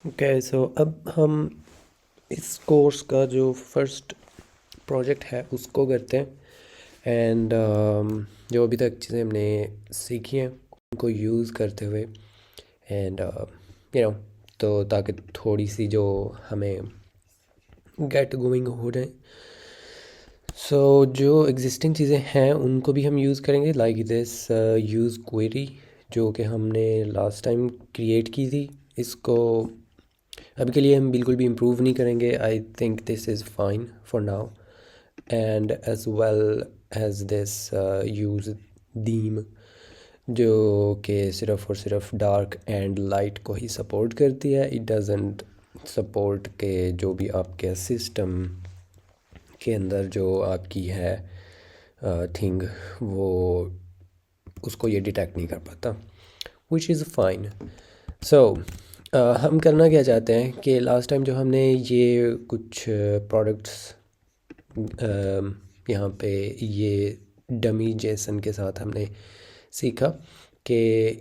Okay so अब हम इस कोर्स का जो फर्स्ट प्रोजेक्ट है उसको करते हैं एंड जो अभी तक चीज़ें हमने सीखी हैं उनको यूज़ करते हुए एंड तो ताकि थोड़ी सी जो हमें गेट गोइंग हो जाए। सो जो एग्जिस्टिंग चीज़ें हैं उनको भी हम यूज़ करेंगे लाइक दिस यूज़ क्वेरी जो कि हमने लास्ट टाइम क्रिएट की थी। इसको अभी के लिए हम बिल्कुल भी इम्प्रूव नहीं करेंगे। I think this is fine for now and as well as this use them जो कि सिर्फ़ और सिर्फ डार्क एंड लाइट को ही सपोर्ट करती है। इट डजेंट सपोर्ट के जो भी आपके सिस्टम के अंदर जो आपकी है थिंग वो उसको ये डिटेक्ट नहीं कर पाता, विच इज़ फाइन। सो हम करना क्या चाहते हैं कि लास्ट टाइम जो हमने ये कुछ प्रोडक्ट्स यहाँ पे ये डमी जेसन के साथ हमने सीखा कि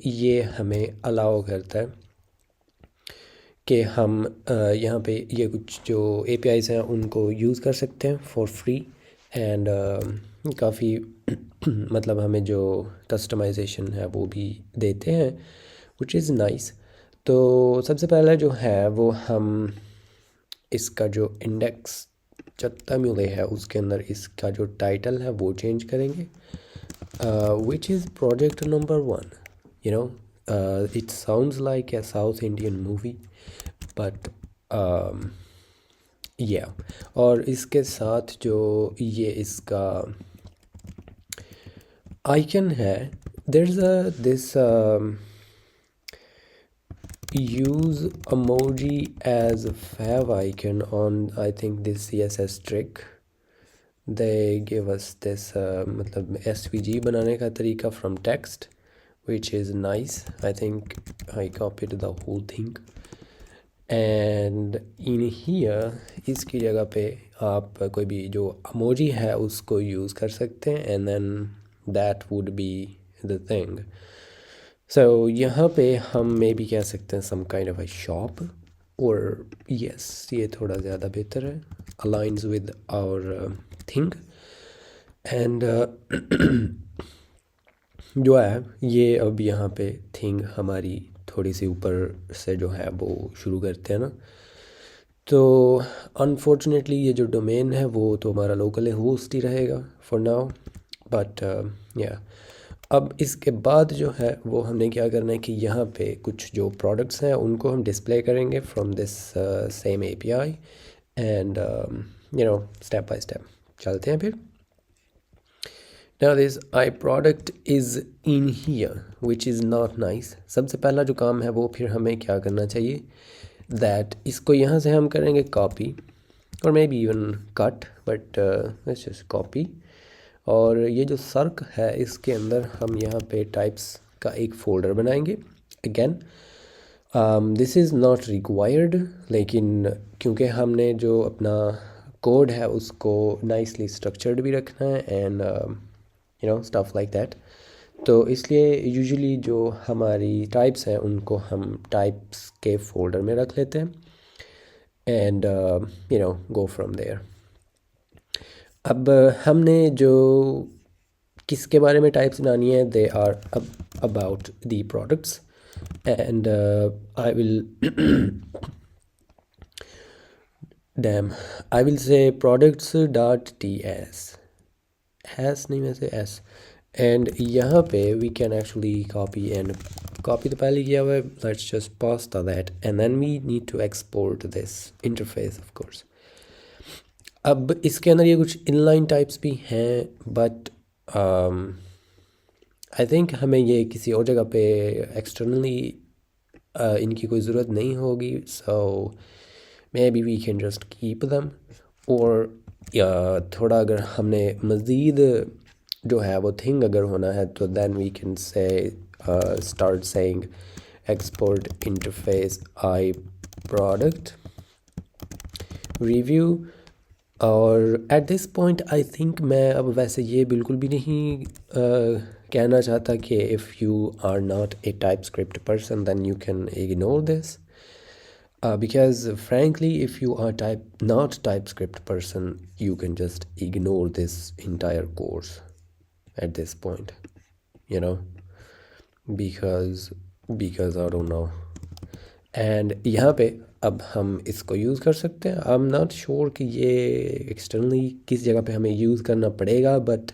ये हमें अलाउ करता है कि हम यहाँ पे ये कुछ जो APIs हैं उनको यूज़ कर सकते हैं फॉर फ्री एंड काफ़ी मतलब हमें जो कस्टमाइजेशन है वो भी देते हैं विच इज़ नाइस। तो सबसे पहले जो है वो हम इसका जो इंडेक्स चत्ता मिले है उसके अंदर इसका जो टाइटल है वो चेंज करेंगे which is project number 1। You know it sounds like a south Indian movie but या और इसके साथ जो ये इसका आइकन है there is a this use emoji as fav icon on I think this CSS trick they give us this मतलब SVG बनाने का तरीका from text which is nice. I think I copied the whole thing and in here इसकी जगह पे आप कोई भी जो emoji है उसको यूज़ कर सकते हैं and then that would be the thing. So यहाँ पे हम मे भी कह सकते हैं some kind of a shop or yes ये थोड़ा ज़्यादा बेहतर है aligns with our thing and जो है ये अब यहाँ पे थिंग हमारी थोड़ी सी ऊपर से जो है वो शुरू करते हैं ना। तो अनफॉर्चुनेटली ये जो डोमेन है वो तो हमारा लोकल होस्ट ही रहेगा फॉर नाउ बट या अब इसके बाद जो है वो हमने क्या करना है कि यहाँ पे कुछ जो प्रोडक्ट्स हैं उनको हम डिस्प्ले करेंगे from this same API and step by step चलते हैं फिर। Now this I product is in here which is not nice। सबसे पहला जो काम है वो फिर हमें क्या करना चाहिए that इसको यहाँ से हम करेंगे कॉपी और may be even cut but let's just copy और ये जो सर्क है इसके अंदर हम यहाँ पे टाइप्स का एक फ़ोल्डर बनाएंगे। Again this is not required लेकिन क्योंकि हमने जो अपना कोड है उसको नाइसली स्ट्रक्चर्ड भी रखना है एंड स्टफ लाइक दैट तो इसलिए यूजुअली जो हमारी टाइप्स हैं उनको हम टाइप्स के फ़ोल्डर में रख लेते हैं एंड गो फ्रॉम देयर। अब हमने जो किसके बारे में टाइप्स बनानी है they are about the products and I will damn I will say products dot ts has नहीं वैसे एस एंड यहाँ पे we can actually copy and copy तो पहले किया हुआ है let's just pass that and then we need to export this interface of course. अब इसके अंदर ये कुछ इनलाइन टाइप्स भी हैं बट आई थिंक हमें ये किसी और जगह पे एक्सटर्नली इनकी कोई ज़रूरत नहीं होगी so may be we can just keep them और या थोड़ा अगर हमने मज़ीद जो है वो थिंग अगर होना है तो then we can say start saying export interface I product review और at this point I think मैं अब वैसे ये बिल्कुल भी नहीं कहना चाहता कि if you are not a TypeScript person then you can ignore this. because frankly, if you are not TypeScript person, you can just ignore this entire course at this point, you know, because I don't know. And यहाँ पे अब हम इसको use कर सकते हैं। I am not sure कि ये एक्सटर्नली किस जगह पे हमें यूज़ करना पड़ेगा, but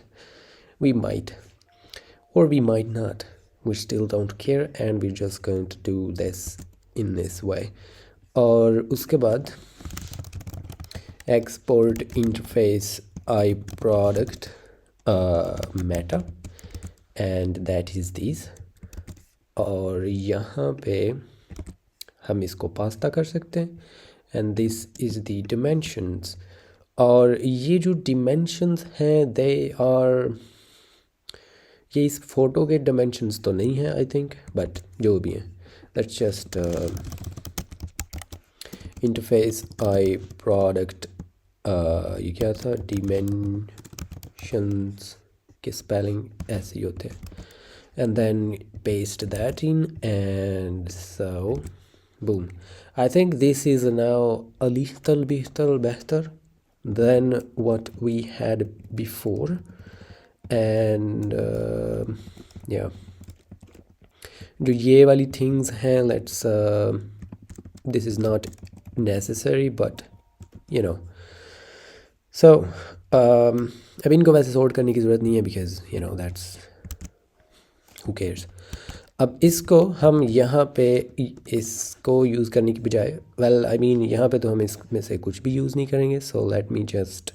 we might or we might not. We still don't care and we're just going to do this in this way. और उसके बाद export interface I product meta and that is this. और यहाँ पे हम इसको पास्ता कर सकते हैं and this is the dimensions. और ये जो dimensions हैं they are, ये इस फोटो के dimensions तो नहीं है आई थिंक, बट जो भी हैं let's just interface I product ये क्या था, dimensions के spelling ऐसे ही होते हैं, and then paste that in and so boom. I think this is now a little better than what we had before. And yeah, जो ये वाली things हैं, let's this is not necessary but you know, so अब इनको वैसे sort करने की ज़रूरत नहीं है because you know that's who cares. अब इसको हम यहाँ पे इसको यूज़ करने की बजाय, well I mean यहाँ पे तो हम इसमें से कुछ भी यूज़ नहीं करेंगे, so let me just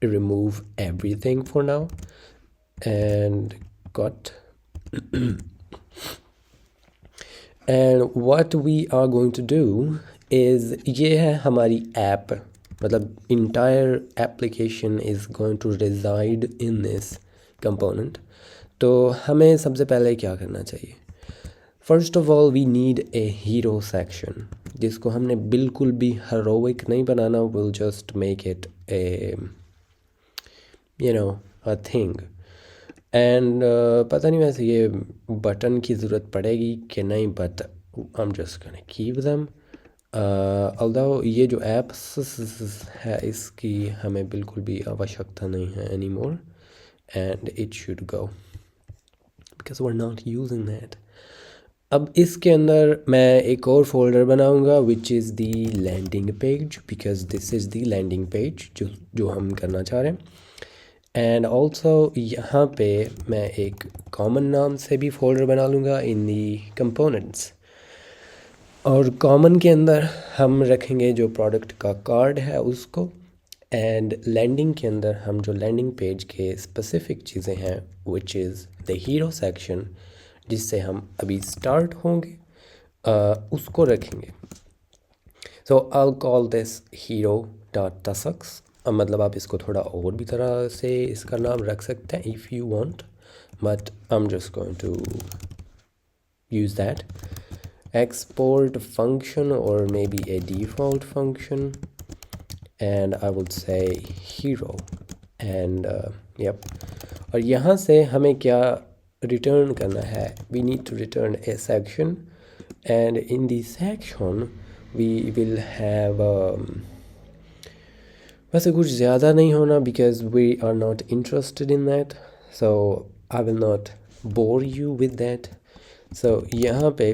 remove everything for now and got and what we are going to do is ये है हमारी app, मतलब entire application is going to reside in this component. तो हमें सबसे पहले क्या करना चाहिए, first of all we need a hero section, जिसको हमने बिल्कुल भी heroic नहीं बनाना, will just make it a you know a thing. and पता नहीं वैसे ये बटन की ज़रूरत पड़ेगी कि नहीं, but I'm just gonna keep them. although ये जो apps है इसकी हमें बिल्कुल भी आवश्यकता नहीं है anymore and it should go because we're not using that. अब इसके अंदर मैं एक और फोल्डर बनाऊंगा which is the landing page because this is the landing page जो हम करना चाह रहे हैं. एंड ऑल्सो यहाँ पे मैं एक कॉमन नाम से भी फोल्डर बना लूँगा इन दी कंपोनेंट्स, और कॉमन के अंदर हम रखेंगे जो प्रोडक्ट का कार्ड है उसको, एंड लैंडिंग के अंदर हम जो लैंडिंग पेज के स्पेसिफिक चीज़ें हैं which is the hero section जिससे हम अभी स्टार्ट होंगे उसको रखेंगे. So I call this hero dot TSX. मतलब आप इसको थोड़ा और भी तरह से इसका नाम रख सकते हैं if you want, but I am just going to use that export function or maybe a default function and I would say hero and yep. और यहाँ से हमें क्या रिटर्न करना है, we need to return a section and in the section we will have वैसे कुछ ज़्यादा नहीं होना because we are not interested in that, so I will not bore you with that. So यहाँ पे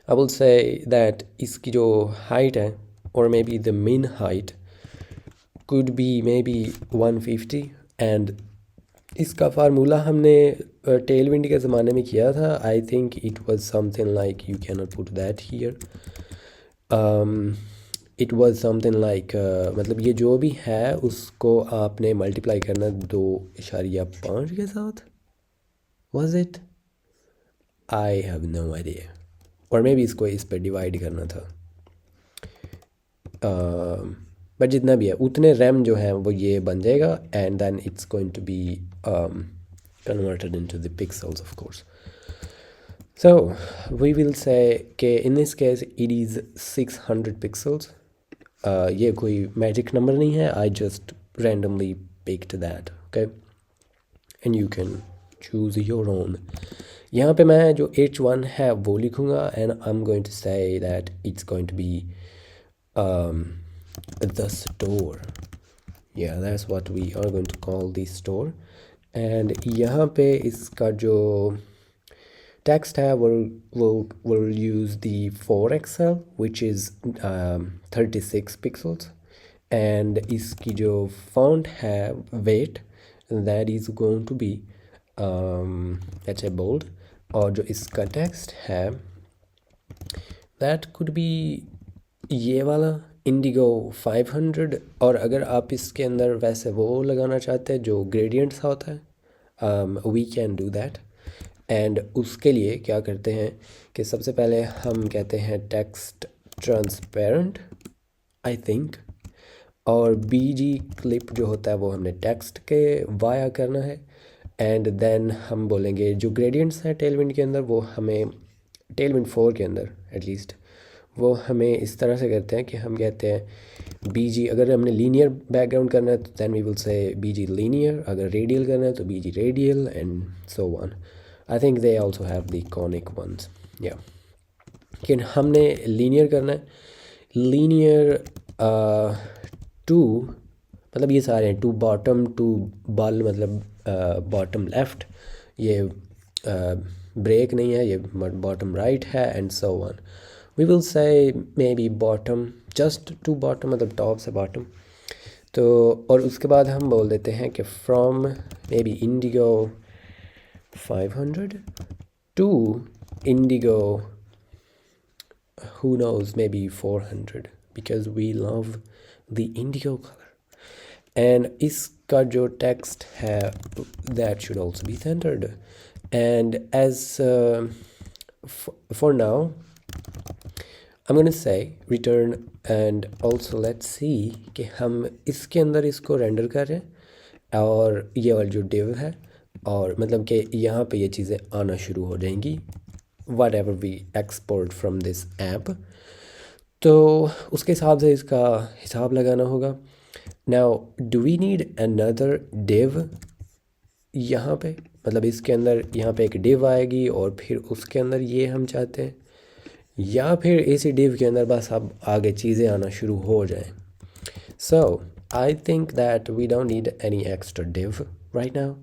I will say that इसकी जो height है or maybe the min height could be maybe 150 and इसका फार्मूला हमने Tailwind के ज़माने में किया था. I think it was something like, you cannot put that here, it was something like मतलब ये जो भी है उसको आपने मल्टीप्लाई करना 2.5 के साथ, was it? I have no idea. और मे भी इसको इस पर डिवाइड करना था, बट जितना भी है उतने रैम जो है वो ये बन जाएगा and then it's going to be converted into the pixels of course. So we will say कि in this case it is 600 pixels. ये कोई मैजिक नंबर नहीं है, I just randomly picked that, okay, and you can choose your own. यहाँ पे मैं जो h1 है वो लिखूँगा and I am going to say that it's going to be the store. Yeah, that's what we are going to call the store. And यहाँ पे इसका जो text है will use the 4XL which is 36 pixels, and इसकी जो font है weight that is going to be let's say bold, और जो इसका text है that could be ये वाला इंडिगो 500। और अगर आप इसके अंदर वैसे वो लगाना चाहते हैं जो ग्रेडियंट्स होता है we can do that. And उसके लिए क्या करते हैं कि सबसे पहले हम कहते हैं टेक्स्ट ट्रांसपेरेंट आई थिंक, और बीजी क्लिप जो होता है वो हमने टेक्स्ट के वाया करना है। एंड देन हम बोलेंगे जो ग्रेडियंट्स हैं टेलविंड के अंदर वो हमें टेलविंड 4 के अंदर एटलीस्ट वो हमें इस तरह से करते हैं कि हम कहते हैं बीजी, अगर हमने लीनियर बैकग्राउंड करना है तो देन वी विल से बीजी लीनियर, अगर रेडियल करना है तो BG radial and so on. I think they also have the conic ones या, लेकिन हमने लीनियर करना है। लीनियर टू मतलब ये सारे हैं, टू बॉटम टू बल मतलब बॉटम लेफ्ट, ये ब्रेक नहीं है, ये बॉटम राइट है and so on. We will say maybe bottom just to bottom मतलब टॉप से बॉटम। तो और उसके बाद हम बोल देते हैं कि from maybe indigo 500 to indigo who knows maybe 400 because we love the indigo color. And इसका जो text है that should also be centered. And as for now I'm going to say return, and also let's see कि हम इसके अंदर इसको render कर रहे हैं और ये वाला जो div है, और मतलब कि यहाँ पे ये चीज़ें आना शुरू हो जाएंगी whatever we export from this app। तो उसके हिसाब से इसका हिसाब लगाना होगा। now do we need another div यहाँ पे, मतलब इसके अंदर यहाँ पे एक div आएगी और फिर उसके अंदर ये हम चाहते हैं, या फिर इसी div के अंदर बस अब आगे चीज़ें आना शुरू हो जाएं। so I think that we don't need any extra div right now,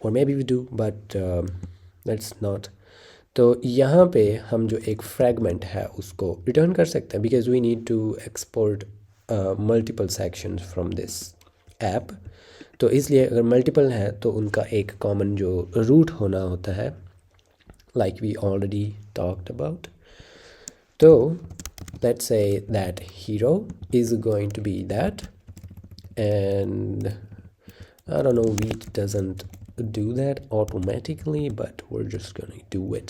or maybe we do but let's not। तो यहाँ पे हम जो एक फ्रैगमेंट है उसको रिटर्न कर सकते हैं because we need to export multiple sections from this app. तो इसलिए अगर मल्टीपल है तो उनका एक कॉमन जो रूट होना होता है like we already talked about. तो let's say that hero is going to be that, and I don't know we doesn't do that automatically but we're just gonna do it।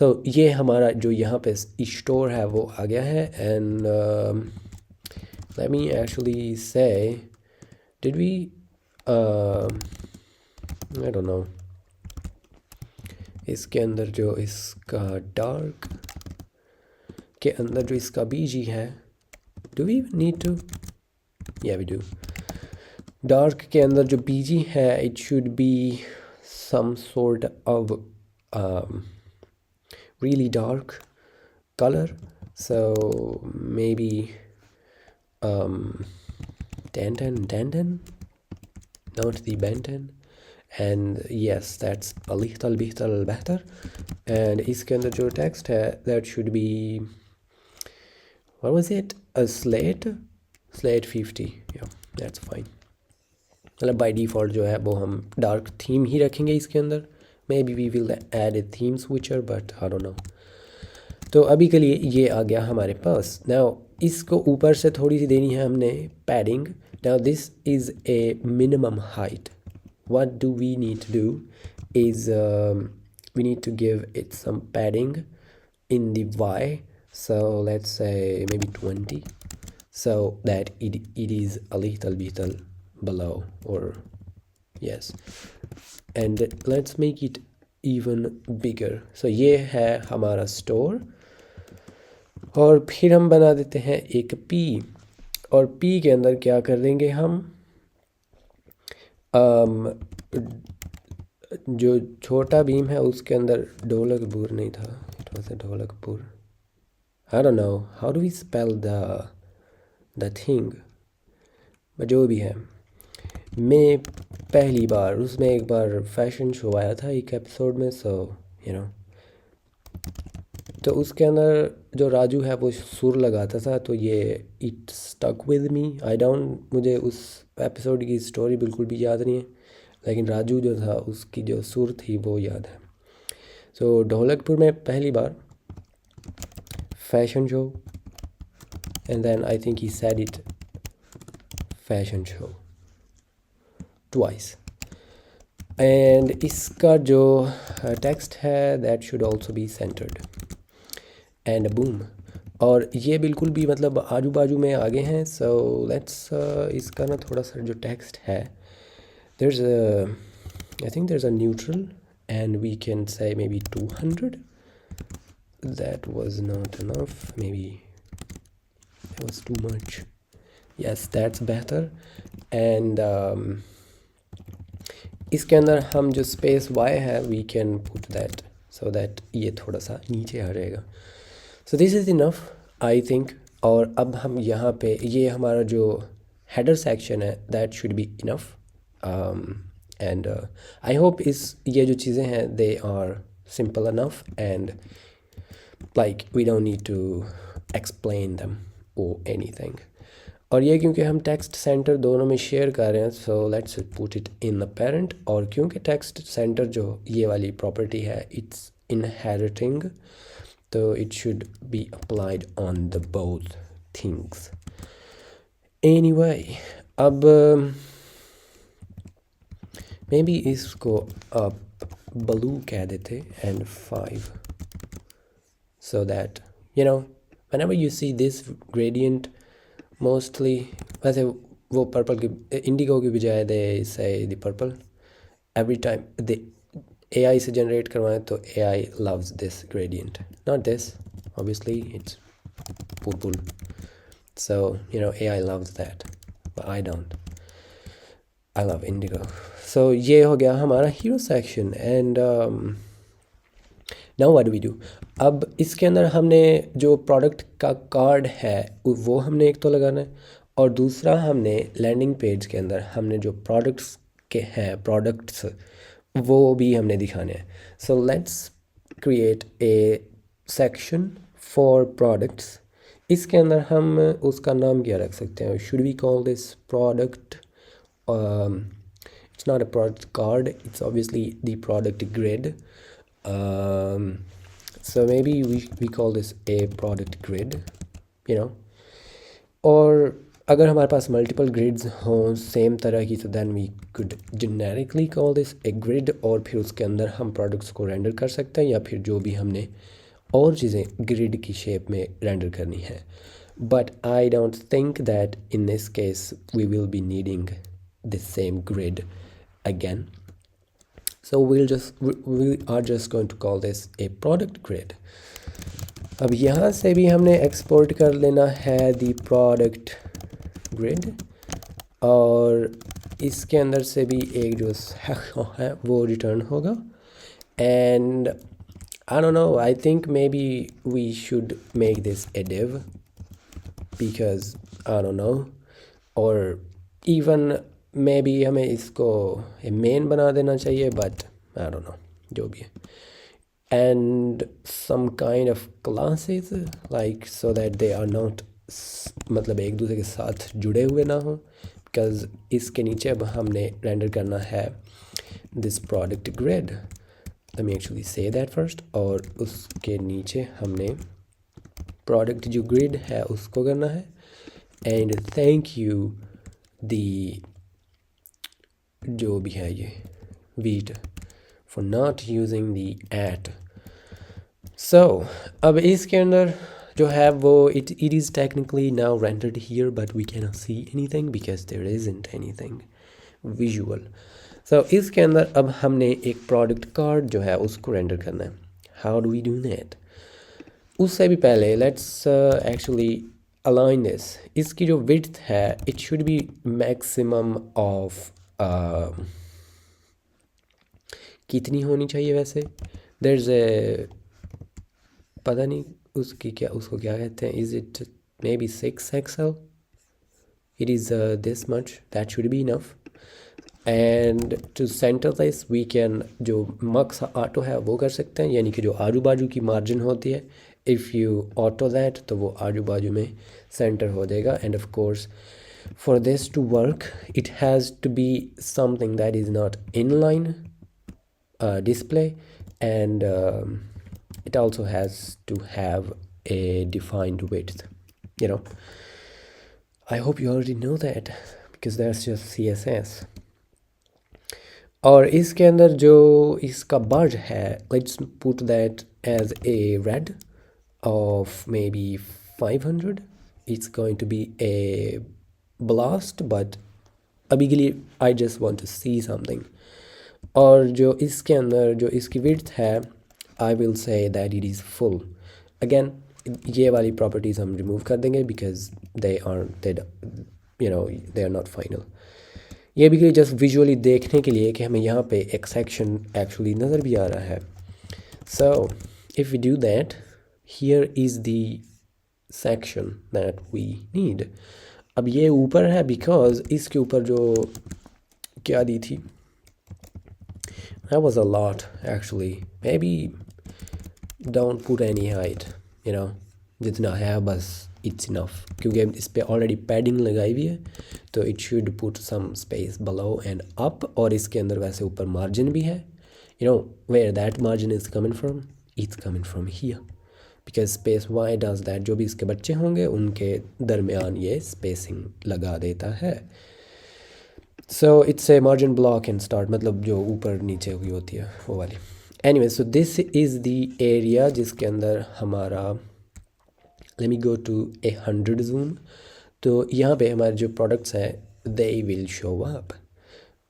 so ये हमारा जो यहाँ पे store है वो आ गया है। and let me actually say did we I don't know इसके अंदर जो इसका डार्क के अंदर जो इसका बीजी है do we need to, yeah we do। Dark के अंदर जो बीजी है it should be some sort of really dark color, so maybe 10 not the Ben 10, and yes that's a little better। and इसके अंदर जो text है that should be what was it, a slate 50, yeah that's fine। मतलब by default जो है वो हम dark theme ही रखेंगे इसके अंदर, may be we will add a theme switcher but I don't know. तो अभी के लिए ये आ गया हमारे पास। नाउ इसको ऊपर से थोड़ी सी देनी है हमने padding. Now this is a minimum height, what do we need to do is we need to give it some padding in the y, so let's say maybe 20 so that it is a little below, or yes, and let's make it even bigger। so ये है हमारा store, और फिर हम बना देते हैं एक p, और p के अंदर क्या कर देंगे हम जो छोटा बीम है उसके अंदर ढोलकपुर नहीं था, it was a Dholakpur. I don't know how do we spell the thing, but जो भी है। मैं पहली बार उसमें एक बार फैशन शो आया था एक एपिसोड में, सो यू नो, तो उसके अंदर जो राजू है वो सुर लगाता था, तो ये it stuck with me. I don't, मुझे उस एपिसोड की स्टोरी बिल्कुल भी याद नहीं है, लेकिन राजू जो था उसकी जो सुर थी वो याद है। सो ढोलकपुर में पहली बार fashion show, and then I think he said it fashion show twice. And इसका जो टेक्स्ट है that should also be centered and boom. और ये बिल्कुल भी मतलब आजू बाजू में आगे हैं। सो लेट्स इसका ना थोड़ा सा जो टेक्स्ट है, there's a I think there's a neutral and we can say maybe 200. That was not enough, maybe that was too much. Yes, that's better. And इसके अंदर हम जो स्पेस y है we can put that so that ये थोड़ा सा नीचे आ जाएगा। So this is enough I think. और अब हम यहाँ पे ये हमारा जो हेडर सेक्शन है that should be enough. And I hope इस ये जो चीज़ें हैं they are simple enough and like we don't need to explain them और एनीथिंग। और ये क्योंकि हम टेक्स्ट सेंटर दोनों में शेयर कर रहे हैं, so let's put it in the parent. और क्योंकि टेक्स्ट सेंटर जो ये वाली प्रॉपर्टी है इट्स इनहेरिटिंग, तो it should be applied on the both things. Anyway, अब maybe इसको आप blue कह देते and 5, so that you know whenever you see this gradient mostly, वैसे वो पर्पल की इंडिगो की बजाय they say the purple every time they AI से generate करवाएं, तो AI loves this gradient, not this, obviously it's purple, so you know AI loves that, but I don't, I love indigo. So ये हो गया हमारा hero section and now what do we do? अब इसके अंदर हमने जो प्रोडक्ट का कार्ड है वो हमने एक तो लगाना है, और दूसरा हमने लैंडिंग पेज के अंदर हमने जो प्रोडक्ट्स के हैं प्रोडक्ट्स वो भी हमने दिखाने हैं। So let's create a section for products. इसके अंदर हम उसका नाम क्या रख सकते हैं? Should we call this product? It's not a product card, it's obviously the product grid. So may be we call this a product grid, you know. और अगर हमारे पास मल्टीपल ग्रिड्स हों सेम तरह की, तो then we could generically call this a grid, और फिर उसके अंदर हम प्रोडक्ट्स को रेंडर कर सकते हैं, या फिर जो भी हमने और चीज़ें ग्रिड की शेप में रेंडर करनी है। But I don't think that in this case we will be needing the same grid again, so we are just going to call this a product grid. अब यहाँ से भी हमने एक्सपोर्ट कर लेना है दी प्रोडक्ट ग्रिड, और इसके अंदर से भी एक जो है वो रिटर्न होगा। And I don't know, I think may be we should make this a div, because I don't know, और इवन मे बी हमें इसको मेन बना देना चाहिए, बट आई डोंट नो, जो भी है। And some kind of classes like so that they are not मतलब एक दूसरे के साथ जुड़े हुए ना हो, बिकॉज इसके नीचे अब हमने रेंडर करना है this product grid. Late me actually say that first. और उसके नीचे हमने प्रोडक्ट जो ग्रिड है उसको करना है। एंड थैंक यू दी जो भी है ये wheat for not using the at. So अब इसके अंदर जो है वो it is technically now rendered here, but we cannot see anything because there isn't anything visual. So इसके अंदर अब हमने एक प्रोडक्ट कार्ड जो है उसको रेंडर करना है। How do we do that? उससे भी पहले let's actually align this. इसकी जो width है it should be maximum of कितनी होनी चाहिए वैसे? देयर इज़ ए, पता नहीं उसको क्या कहते हैं, is it maybe 6 XL, it is this much, that should be enough. And to centre this we can, जो मक्स ऑटो है वो कर सकते हैं, यानी कि जो आजू बाजू की मार्जिन होती है, इफ़ यू ऑटो दैट तो वो आजू बाजू में सेंटर हो जाएगा। End of course for this to work it has to be something that is not inline display, and it also has to have a defined width, you know. I hope you already know that because that's just CSS. और इसके अंदर जो इसका बर्ज है, let's put that as a red of maybe 500. It's going to be a blast, but अभी के लिए I just want to see something. और जो इसके अंदर जो इसकी width है, I will say that it is full. Again, ये वाली properties हम remove कर देंगे because they are not final. ये भी जस्ट विजुअली देखने के लिए कि हमें यहाँ पे एक सेक्शन एक्चुअली नज़र भी आ रहा है। So if we do that, here is the section that we need. अब ये ऊपर है बिकॉज इसके ऊपर जो क्या दी थी, that was a lot actually. Maybe don't put any height, जितना है बस it's enough, क्योंकि इस पे ऑलरेडी पैडिंग लगाई हुई है, तो it should put some space below and up. और इसके अंदर वैसे ऊपर मार्जिन भी है, where that margin is coming from, it's coming from here because space y does that, जो भी इसके बच्चे होंगे उनके दरमियान ये स्पेसिंग लगा देता है। So it's a margin block and start, मतलब जो ऊपर नीचे हुई होती है वो वाली। Anyway, so this is the area जिसके अंदर हमारा, let me go to 100 zoom, तो यहाँ पे हमारे जो products हैं they will show up.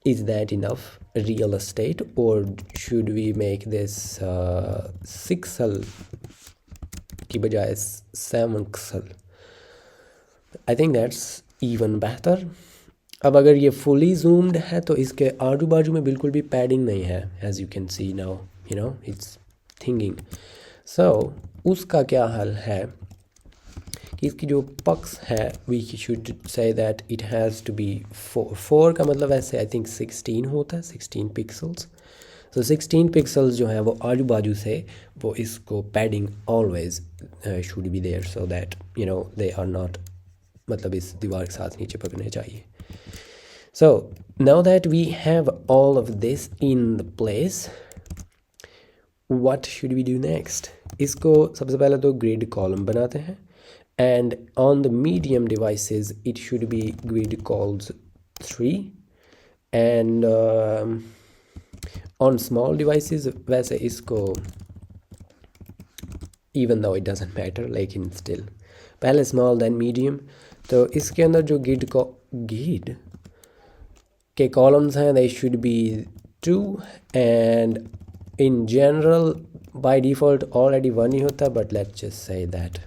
Is that enough real estate or should we make this 6 cell की बजाय 7 cell? I think that's even better. अब अगर ये fully zoomed है तो इसके आजू बाजू में बिल्कुल भी padding नहीं है, as you can see now, it's thinking. So उसका क्या हल है कि इसकी जो पक्स है we should say that it has to be 4 का मतलब ऐसे आई थिंक 16 होता है, 16 पिक्सल्स। तो 16 पिक्सल्स जो है वो आजू बाजू से वो इसको padding always should be there so that they are not, मतलब इस दीवार के साथ नीचे पकड़ने चाहिए। So now that we have all of this in the place, what should we do next? इसको सबसे पहले तो ग्रिड कॉलम बनाते हैं, and on the medium devices it should be grid calls 3, and on small devices वैसे इसको, even though it doesn't matter, लेकिन still पहले small then medium। तो इसके अंदर जो grid के columns हैं they should be 2, and in general by default already 1 ही होता है, but let's just say that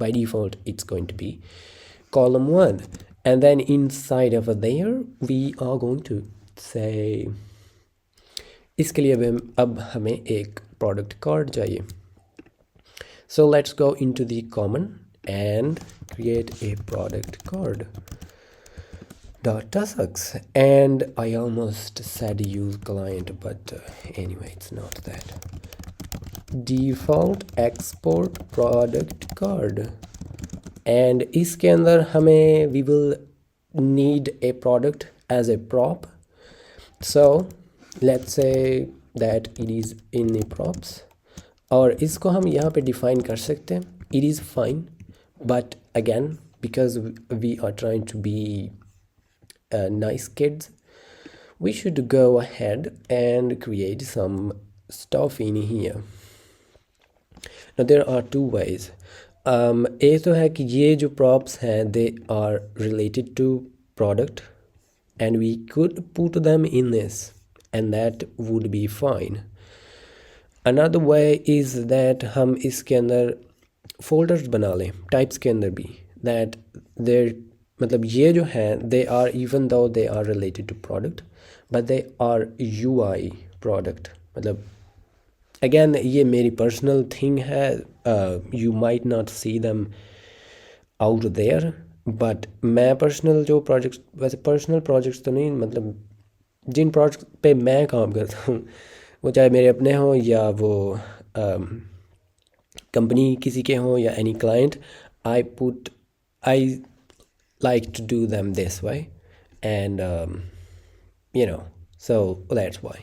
by default it's going to be column 1, and then inside of there we are going to say, इसके लिए अब हमें एक product card चाहिए। So let's go into the common and create a product card .sucks, and I almost said use client, but anyway it's not that. Default export product card, and इसके अंदर हमें we will need a product as a prop, so let's say that it is in the props, और इसको हम यहाँ पे define कर सकते हैं, it is fine, but again because we are trying to be nice kids we should go ahead and create some stuff in here. Now there are 2 ways. एक तो है कि ये जो props हैं they are related to product and we could put them in this and that would be fine. Another way is that हम इसके अंदर folders बना लें types के अंदर भी, that there, मतलब ये जो हैं they are, even though they are related to product but they are UI product, मतलब अगेन ये मेरी पर्सनल थिंग है, you might not see them out there, but मैं पर्सनल जो प्रोजेक्ट्स, वैसे पर्सनल प्रोजेक्ट्स तो नहीं, मतलब जिन प्रोजेक्ट पे मैं काम करता हूँ वो चाहे मेरे अपने हों या वो कंपनी किसी के हों या any client, I like to do them this way, and you know, so that's why,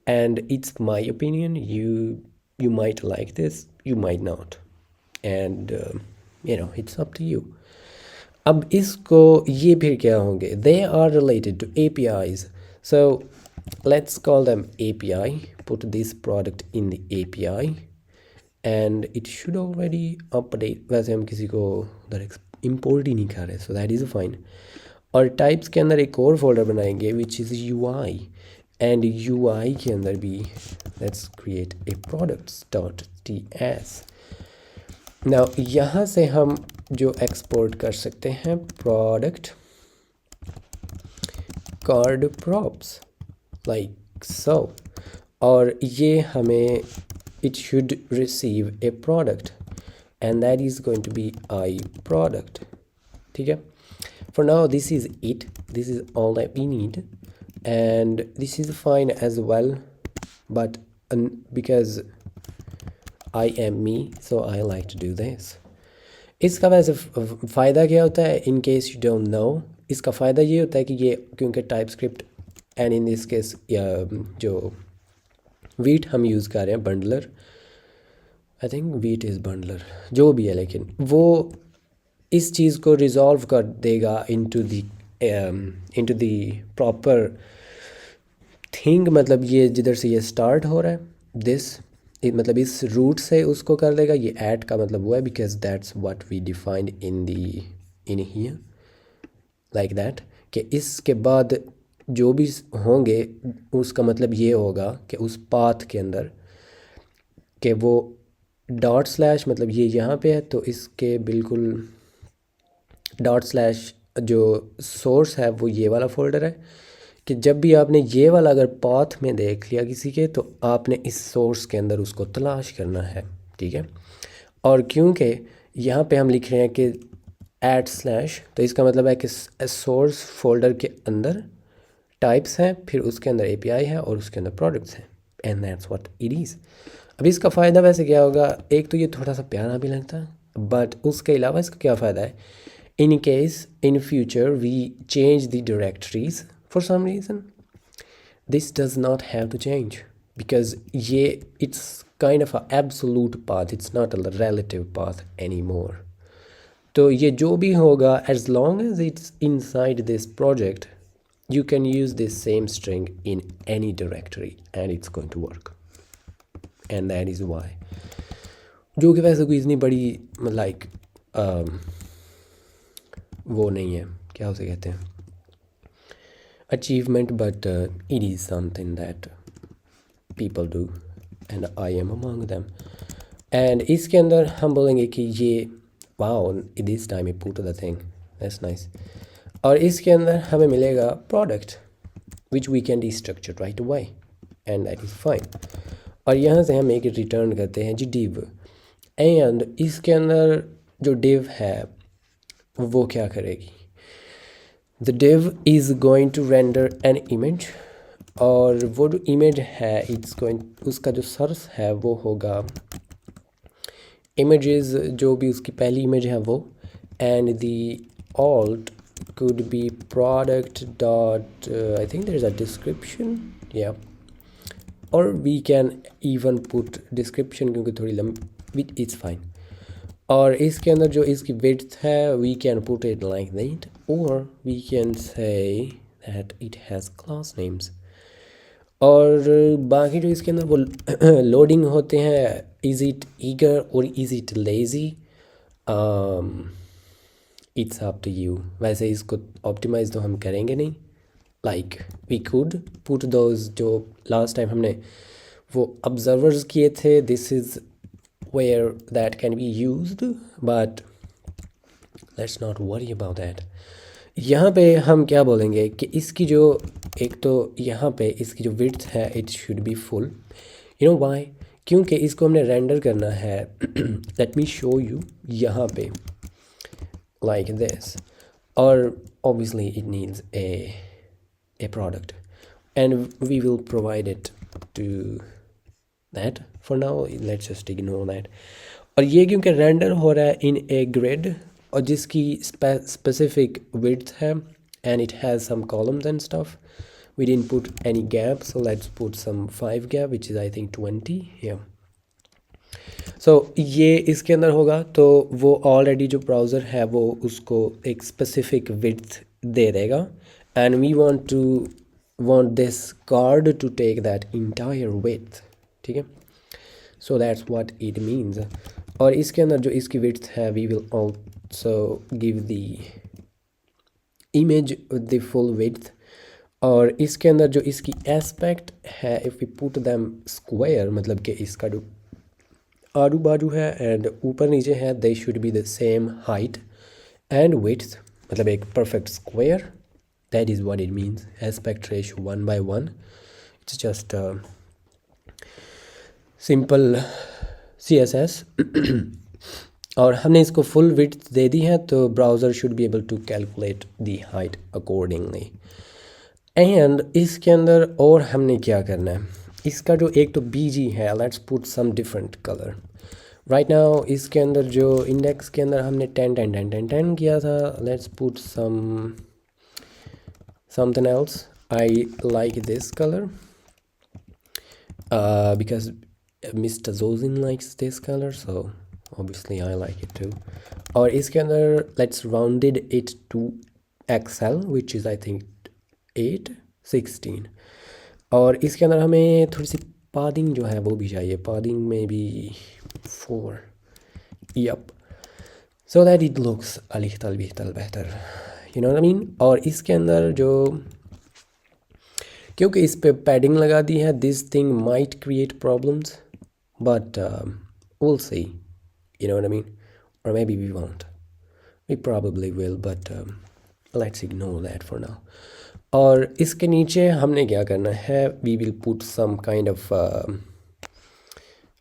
and it's my opinion. You might like this, you might not, and you know, it's up to you. अब इसको ये फिर क्या होंगे, they are related to APIs, so let's call them API, put this product in the API and it should already update. वैसे हम किसी को उधर इम्पोर्ट ही नहीं कर रहे, सो दैट इज़ फाइन। और टाइप्स के अंदर एक और फोल्डर बनाएंगे which is UI, and UI के अंदर भी let's create A products.ts। Now यहाँ से हम जो एक्सपोर्ट कर सकते हैं product card props like so, और ये हमें it should receive a product and that is going to be I product, ठीक है। For now this is it, this is all that we need and this is fine as well, but because I am me so I like to do this। इसका वैसे फ़ायदा क्या होता है, in case you don't know, इसका फ़ायदा ये होता है कि ये क्योंकि TypeScript and in this case जो वीट हम यूज़ कर रहे हैं bundler, I think wheat is bundler, जो भी है, लेकिन वो इस चीज़ को रिजॉल्व कर देगा इनटू दी प्रॉपर थिंग। मतलब ये जिधर से ये स्टार्ट हो रहा है दिस, मतलब इस रूट से उसको कर देगा। ये ऐट का मतलब वो है because that's what we defined in here like that, कि इसके बाद जो भी होंगे उसका मतलब ये होगा कि उस पाथ के अंदर कि वो डॉट स्लैश, मतलब ये यहाँ पे है तो इसके बिल्कुल डॉट स्लैश जो सोर्स है वो ये वाला फोल्डर है, कि जब भी आपने ये वाला अगर पाथ में देख लिया किसी के तो आपने इस सोर्स के अंदर उसको तलाश करना है, ठीक है। और क्योंकि यहाँ पे हम लिख रहे हैं कि ऐट स्लैश, तो इसका मतलब है कि सोर्स फोल्डर के अंदर टाइप्स हैं, फिर उसके अंदर API है और उसके अंदर प्रोडक्ट्स हैं, and that's what it is. अब इसका फ़ायदा वैसे क्या होगा, एक तो ये थोड़ा सा प्यारा भी लगता है, बट उसके अलावा इसका क्या फ़ायदा है, in case in future we change the directories for some reason, this does not have to change because ये it's kind of a absolute path, it's not a relative path any more. तो ये जो भी होगा as long as it's inside this project you can use this same string in any directory and it's going to work, and that is why, जो कि वैसे कोई इतनी बड़ी लाइक वो नहीं है, क्या उसे कहते हैं, achievement, but it is something that people do and I am among them। and इसके अंदर हम बोलेंगे कि ये wow, this time I put the thing, that's nice। और इसके अंदर हमें मिलेगा product which we can destructure right away and that is fine. और यहाँ से हम एक रिटर्न करते हैं जी डिव, एंड इसके अंदर जो डिव है वो क्या करेगी, the div is going to render an image, और वो जो इमेज है इट्स गोइंग, उसका जो सोर्स है वो होगा इमेजेस, जो भी उसकी पहली इमेज है वो, and the alt could be product dot I think there is a description, yeah, or we can even put description क्योंकि थोड़ी लंबी, it's fine। और इसके अंदर जो इसकी width है we can put it like that, or we can say that it has class names। और बाकी जो इसके अंदर वो लोडिंग होते हैं, is it eager or is it lazy, it's up to you. वैसे इसको ऑप्टिमाइज़ तो हम करेंगे नहीं, like we could put those जो लास्ट टाइम हमने वो ऑब्जर्वर्स किए थे, this is where that can be used, but let's not worry about that. यहाँ पे हम क्या बोलेंगे कि इसकी जो एक तो यहाँ पे इसकी जो विड्थ है it should B full, you know why, क्योंकि इसको हमने रेंडर करना है लेट मी शो यू यहाँ पे like this, or obviously it needs a product and we will provide it to that. For now let's just ignore that. और ये क्योंकि रेंडर हो रहा है इन ए ग्रिड और जिसकी specific width है and it has some columns and stuff, we didn't put any gap, so let's put some 5 gap which is I think 20. Yeah, सो ये इसके अंदर होगा तो वो ऑलरेडी जो ब्राउज़र है वो उसको एक स्पेसिफिक विड्थ दे देगा and we want this card to take that entire width, ठीक है. So that's what it means. और इसके अंदर जो इसकी विड्थ है we will also give the image the full width. और इसके अंदर जो इसकी एस्पेक्ट है if we put them square, मतलब कि इसका जो आजू बाजू है एंड ऊपर नीचे है, they should be the same height and width, मतलब एक perfect square. That is what it means. Aspect ratio 1:1. It's just simple CSS. और हमने इसको फुल विड्थ दे दी है तो browser should be able to calculate the height accordingly. And इसके अंदर और हमने क्या करना है, इसका जो एक तो BG है, let's put some different colour. Right now इसके अंदर जो इंडेक्स के अंदर हमने 10 10 10 10 10 किया था, let's put something else. I like this colour because Mr. Zozin likes this color, so obviously I like it too. और इसके अंदर let's rounded it to XL which is I think 8 16. और इसके अंदर हमें थोड़ी सी पादिंग जो है वो भी चाहिए, पादिंग में भी 4. Yup, so that it looks अलिखतल बिहतल बेहतर, you know what I mean. और इसके अंदर जो क्योंकि इस पे पैडिंग लगा दी है, this thing might create problems but we'll see, you know what I mean, or maybe we won't, we probably will, but let's ignore that for now. और इसके नीचे हमने क्या करना है, we will put some kind of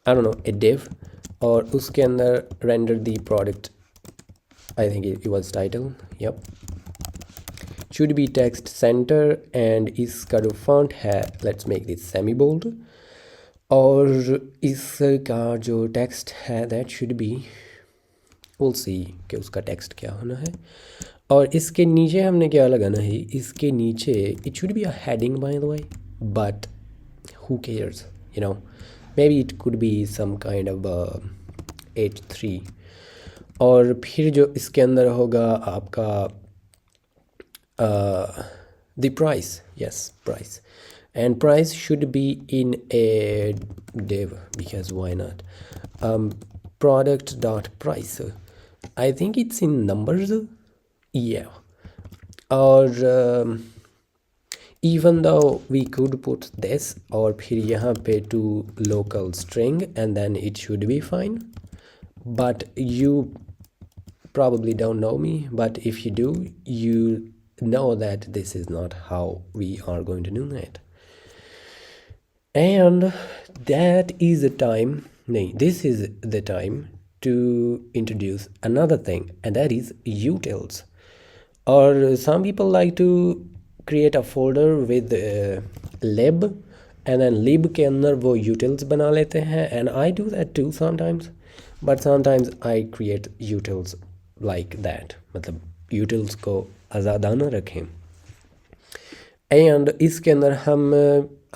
I don't know a div, और उसके अंदर render the product. I think it was title. Yep, should be text center and इसका जो font है let's make this semi bold. और इसका जो text है that should B, we'll see कि उसका टेक्स्ट क्या होना है. और इसके नीचे हमने क्या लगाना है, इसके नीचे it should be a heading by the way, but who cares, you know, maybe it could be some kind of H3. और फिर जो इसके अंदर होगा आपका the price, yes price, and price should be in a div because why not. Product dot price, I think it's in numbers. Yeah, or even though we could put this और फिर यहाँ पे to local string and then it should be fine, but you probably don't know me, but if you do, you know that this is not how we are going to do that. And that is the time, this is the time to introduce another thing, and that is utils. Or some people like to create a folder with lib and then lib के अंदर वो utils बना लेते हैं, and I do that too sometimes, but sometimes I create utils like that, मतलब utils को आज़ादाना रखें. And इसके अंदर हम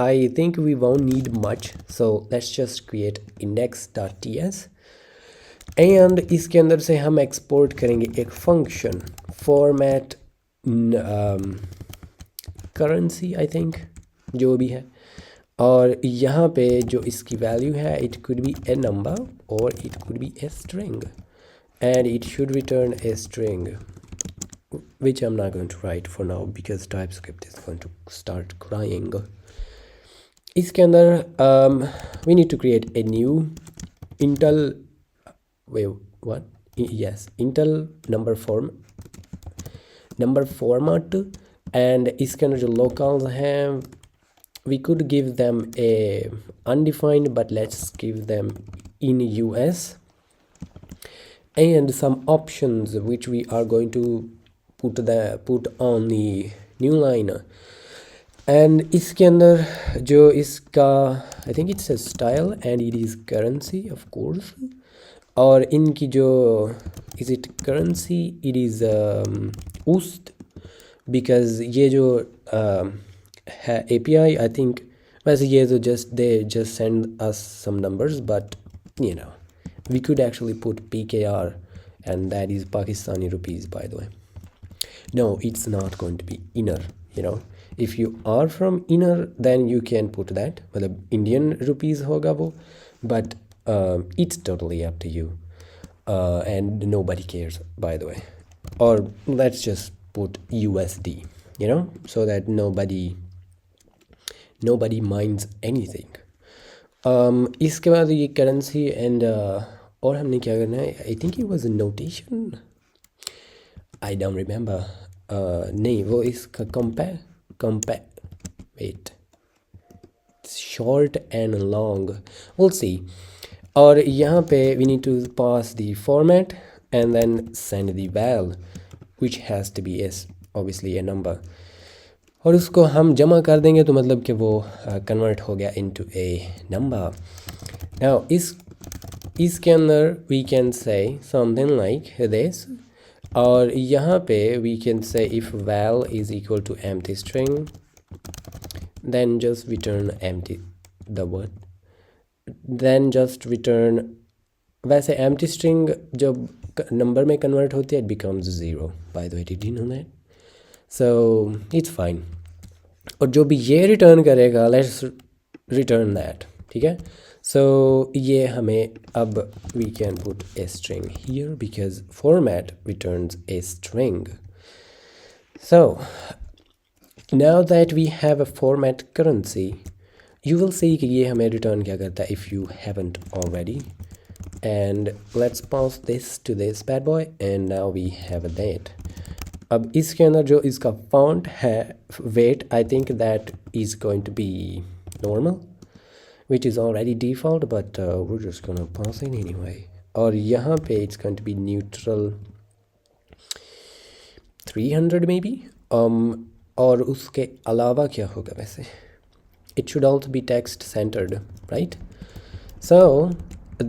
I think we won't need much, so let's just create index.ts. and इसके अंदर से हम export करेंगे एक function format currency I think, जो भी है. और यहाँ पे जो इसकी value है it could be a number or it could be a string, and it should return a string, which I'm not going to write for now because TypeScript is going to start crying. इसके अंदर we need to create a new intel, wait what, yes, intel number format and इसके अंदर जो locals हैं we could give them a undefined, but let's give them in US, and some options which we are going to put on the new line. and इसके अंदर जो इसका I think it's a style and it is currency of course, और इनकी जो is it currency, it is USD, because ये जो है API I think, वैसे ये तो they just send us some numbers, but you know we could actually put PKR, and that is Pakistani rupees, by the way. No, it's not going to be inner, you know. If you are from inner, then you can put that, मतलब Indian rupees होगा वो, but it's totally up to you, and nobody cares, by the way. Or let's just put USD, you know, so that nobody minds anything. इसके बाद ये currency and और हमने क्या करना है, I think it was a notation, I don't remember, नहीं वो इसका कंपे वेट short and long, will see. और यहाँ पे we need to pass the format and then send the val which has to be as obviously a number, और उसको हम जमा कर देंगे तो मतलब कि वो कन्वर्ट हो गया इनटू ए नंबर. नाउ इसके अंदर we can say something like this, और यहाँ पे we can say if val is equal to empty string then just return empty the word, then just return, वैसे एम्प्टी स्ट्रिंग जब number में convert होती है it becomes 0, by the way did you know that, so it's fine. और जो भी ये return करेगा लेट्स रिटर्न दैट, ठीक है. सो ये हमें अब we can put a string here because format returns a string. So now that we have a format currency, you will see कि ये हमें रिटर्न क्या करता है if you haven't already, and let's pass this to this bad boy and now we have that. अब इसके अंदर जो इसका फॉन्ट है wait I think that is going to be normal which is already default, but we're just gonna pass it anyway. और यहाँ पे it's going to be neutral 300 maybe. और उसके अलावा क्या होगा वैसे, it should also be text centered, right? So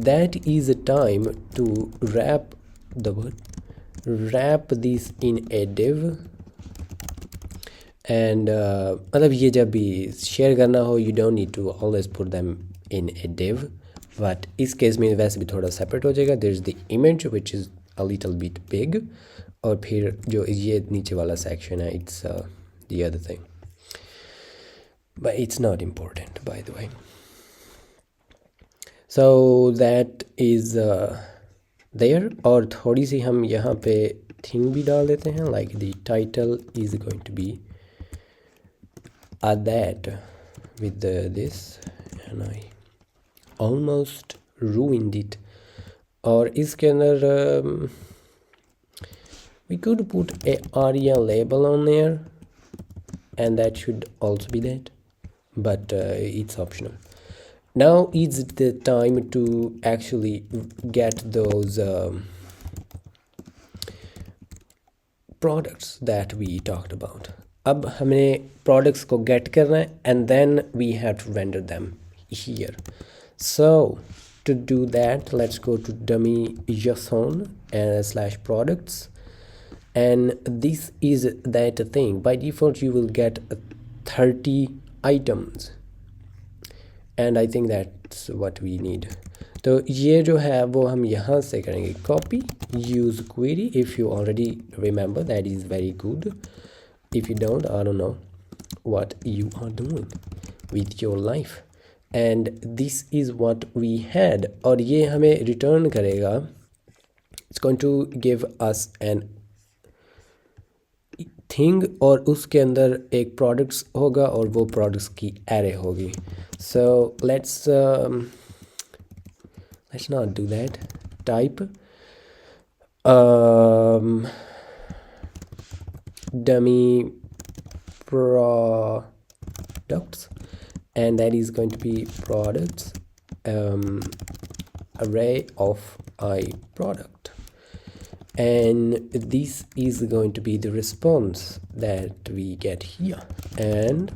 that is a time to wrap this in a div, and मतलब ये जब भी शेयर करना हो you don't need to always put them in a div, but इस case में वैसे भी थोड़ा सेपरेट हो जाएगा. there is the image which is a little bit big, और फिर जो ये नीचे वाला सेक्शन है it's the other thing, but it's not important by the way. so that is there. और थोड़ी सी हम यहाँ पे थिंग भी डाल देते हैं, like the title is going to be that with this, and I almost ruined it. और इसके अंदर we could put a aria label on there, and that should also be that, but it's optional. Now is the time to actually get those products that we talked about. अब हमें products को get करना है and then we have to render them here. So to do that, let's go to dummy JSON / products, and this is that thing. By default you will get 30 items, and I think that's what we need. तो ये जो है वो हम यहाँ से करेंगे copy, use query. If you already remember, that is very good. If you don't, I don't know what you are doing with your life. And this is what we had, और ये हमें return करेगा. It's going to give us an thing, और उसके अंदर एक products होगा और वो products की array होगी. So let's not do that. Type dummy products, and that is going to be products array of I product, and this is going to be the response that we get here. And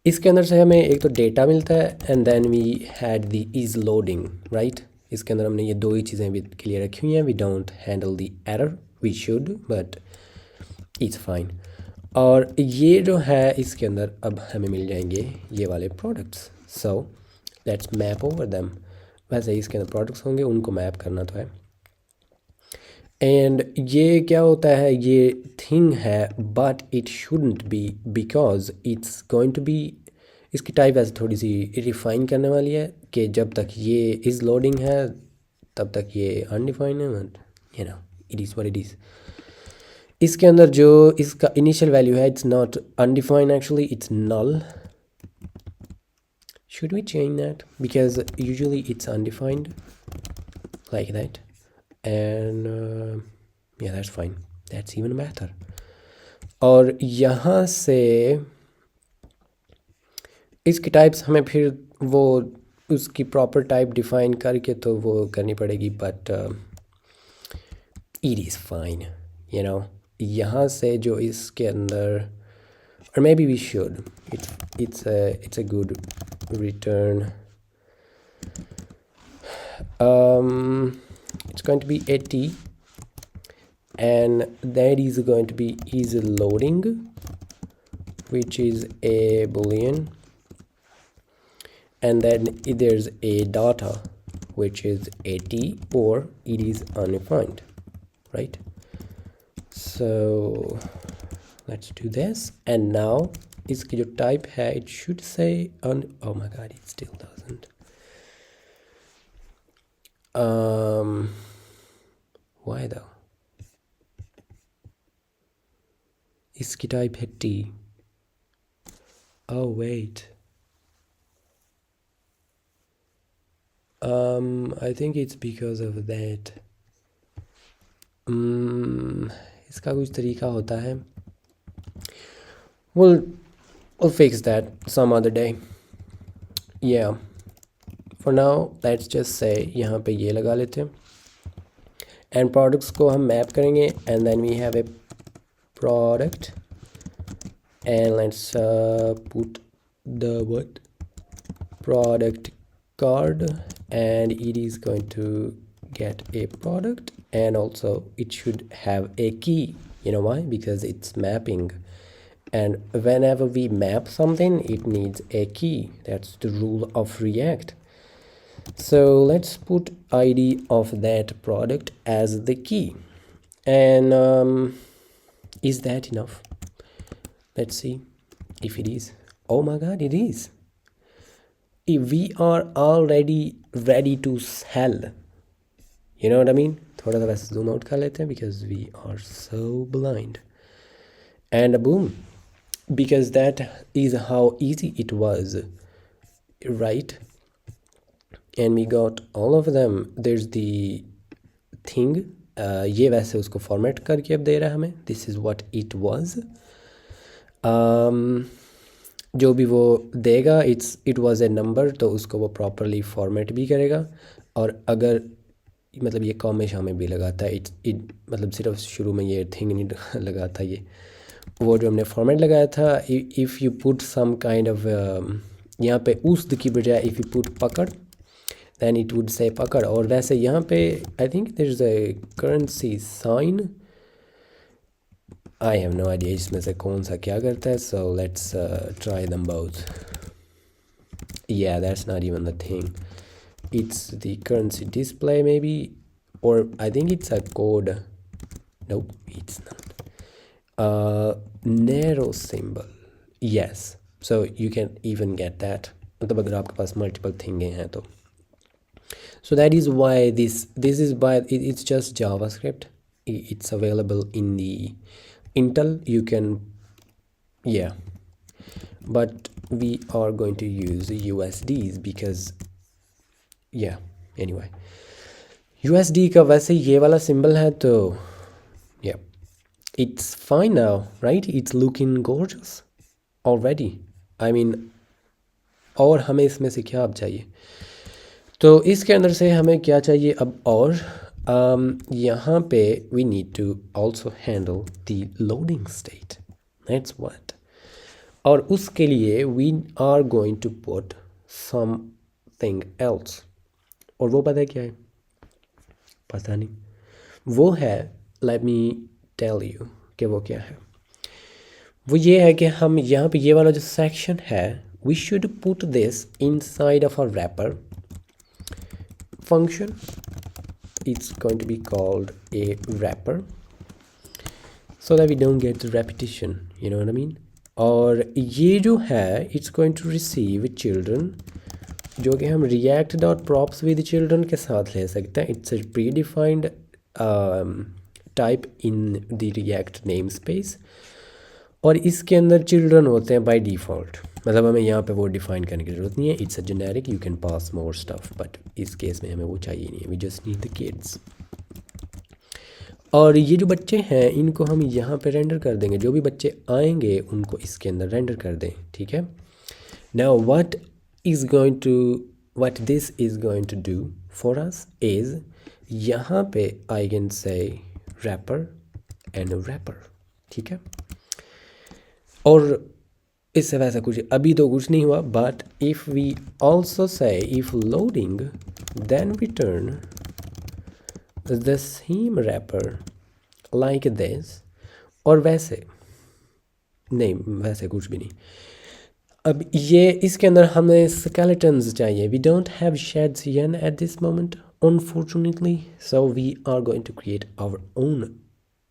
इसके अंदर से हमें एक तो data मिलता है and then we had the is loading, right. इसके अंदर हमने ये दो ही चीज़ें भी क्लियर रखी हुई हैं। We don't handle the error, we should, but it's fine. और ये जो है इसके अंदर अब हमें मिल जाएंगे ये वाले products. So let's map over them. वैसे ही इसके अंदर प्रोडक्ट्स होंगे, उनको मैप करना तो है। एंड ये क्या होता है, ये थिंग है, but it shouldn't be, because it's going to be, इसकी टाइप ऐसे थोड़ी सी रिफाइन करने वाली है कि जब तक ये इज़ लोडिंग है तब तक ये अनडिफाइंड है, but you know it is what it is. इसके अंदर जो इसका इनिशियल वैल्यू है it's not undefined, actually it's null. Should we change that? Because usually it's undefined like that, and yeah, that's fine, that's even better. और यहाँ से इसकी types हमें फिर वो उसकी प्रॉपर टाइप डिफाइन करके तो वो करनी पड़ेगी, but it is fine, you know. यहाँ से जो इसके अंदर, or maybe we should, it's a good return. It's going to be 80, and that is going to be is loading, which is a boolean, and then there's a data which is 80 or it is undefined, right? So let's do this, and now इसकी जो type है it should say oh my god, it still doesn't. Why though? इसकी type है T. Oh wait, I think it's because of that. इसका कुछ तरीका होता है, we'll fix that some other day. Yeah, for now let's just say यहाँ पे ये लगा लेते हैं, and products को हम मैप करेंगे, and then we have a product, and let's put the what product card, and it is going to get a product, and also it should have a key. You know why? Because it's mapping, and whenever we map something it needs a key. That's the rule of React. So let's put ID of that product as the key, and is that enough? Let's see if it is. Oh my god, it is. If we are already ready to sell, you know what I mean? थोड़ा सा वैसे zoom out कर लेते हैं because we are so blind, and boom, because that is how easy it was, right? And we got all of them. There's the thing, ये वैसे उसको format करके अब दे रहा है हमें. This is what it was. जो भी वो देगा it was a number, तो उसको वो प्रॉपरली फॉर्मेट भी करेगा. और अगर मतलब ये कॉम हमेशा में भी लगाता है, it मतलब सिर्फ शुरू में ये थिंग नहीं लगाता, ये वो जो हमने फॉर्मेट लगाया था. If you put some kind of, यहाँ पे उस्द की बजाय इफ़ यू पुट पकड़, then it would say पकड़. और वैसे यहाँ पे I think there's a currency sign. I have no idea इसमें से कौन सा क्या करता है. So let's try them both. Yeah, that's not even the thing. It's the currency display maybe, or I think it's a code. Nope, it's not. Narrow symbol. Yes, so you can even get that. मतलब अगर आपके पास multiple things हैं तो. So that is why this is by it's just JavaScript. It's available in the Intel. You can, yeah, but we are going to use USDs because yeah, anyway, USD का वैसे ये वाला symbol है तो yeah, it's fine now, right? It's looking gorgeous already. I mean, और हमें इसमें से क्या अब चाहिए? तो इसके अंदर से हमें क्या चाहिए अब? और यहाँ पे we need to also handle the loading state. That's what. और उसके लिए we are going to put something else. और वो पता है क्या है? पता नहीं। वो है, let me tell you कि वो क्या है। वो ये है कि हम यहाँ पे ये वाला जो सेक्शन है, we should put this inside of a wrapper function. It's going to be called a wrapper so that we don't get the repetition, you know what I mean? और ये जो है it's going to receive children, जो कि हम react.props with children के साथ ले सकते हैं. It's a predefined type in the React namespace. और इसके अंदर चिल्ड्रन होते हैं बाय डिफ़ॉल्ट, मतलब हमें यहाँ पे वो डिफ़ाइन करने की ज़रूरत नहीं है. It's a generic, you can pass more stuff, but इस केस में हमें वो चाहिए नहीं है. We just need the kids. और ये जो बच्चे हैं इनको हम यहाँ पे रेंडर कर देंगे. जो भी बच्चे आएंगे उनको इसके अंदर रेंडर कर दें, ठीक है. Now what this is going to do for us is, यहाँ पे I can say wrapper and wrapper, ठीक है. और इससे वैसा कुछ अभी तो कुछ नहीं हुआ, but if we also say if loading then we turn the same wrapper like this. और वैसे नहीं, वैसे कुछ भी नहीं. अब ये इसके अंदर हमें स्केलेटन्स चाहिए. We don't have shades yet at this moment unfortunately, so we are going to create our own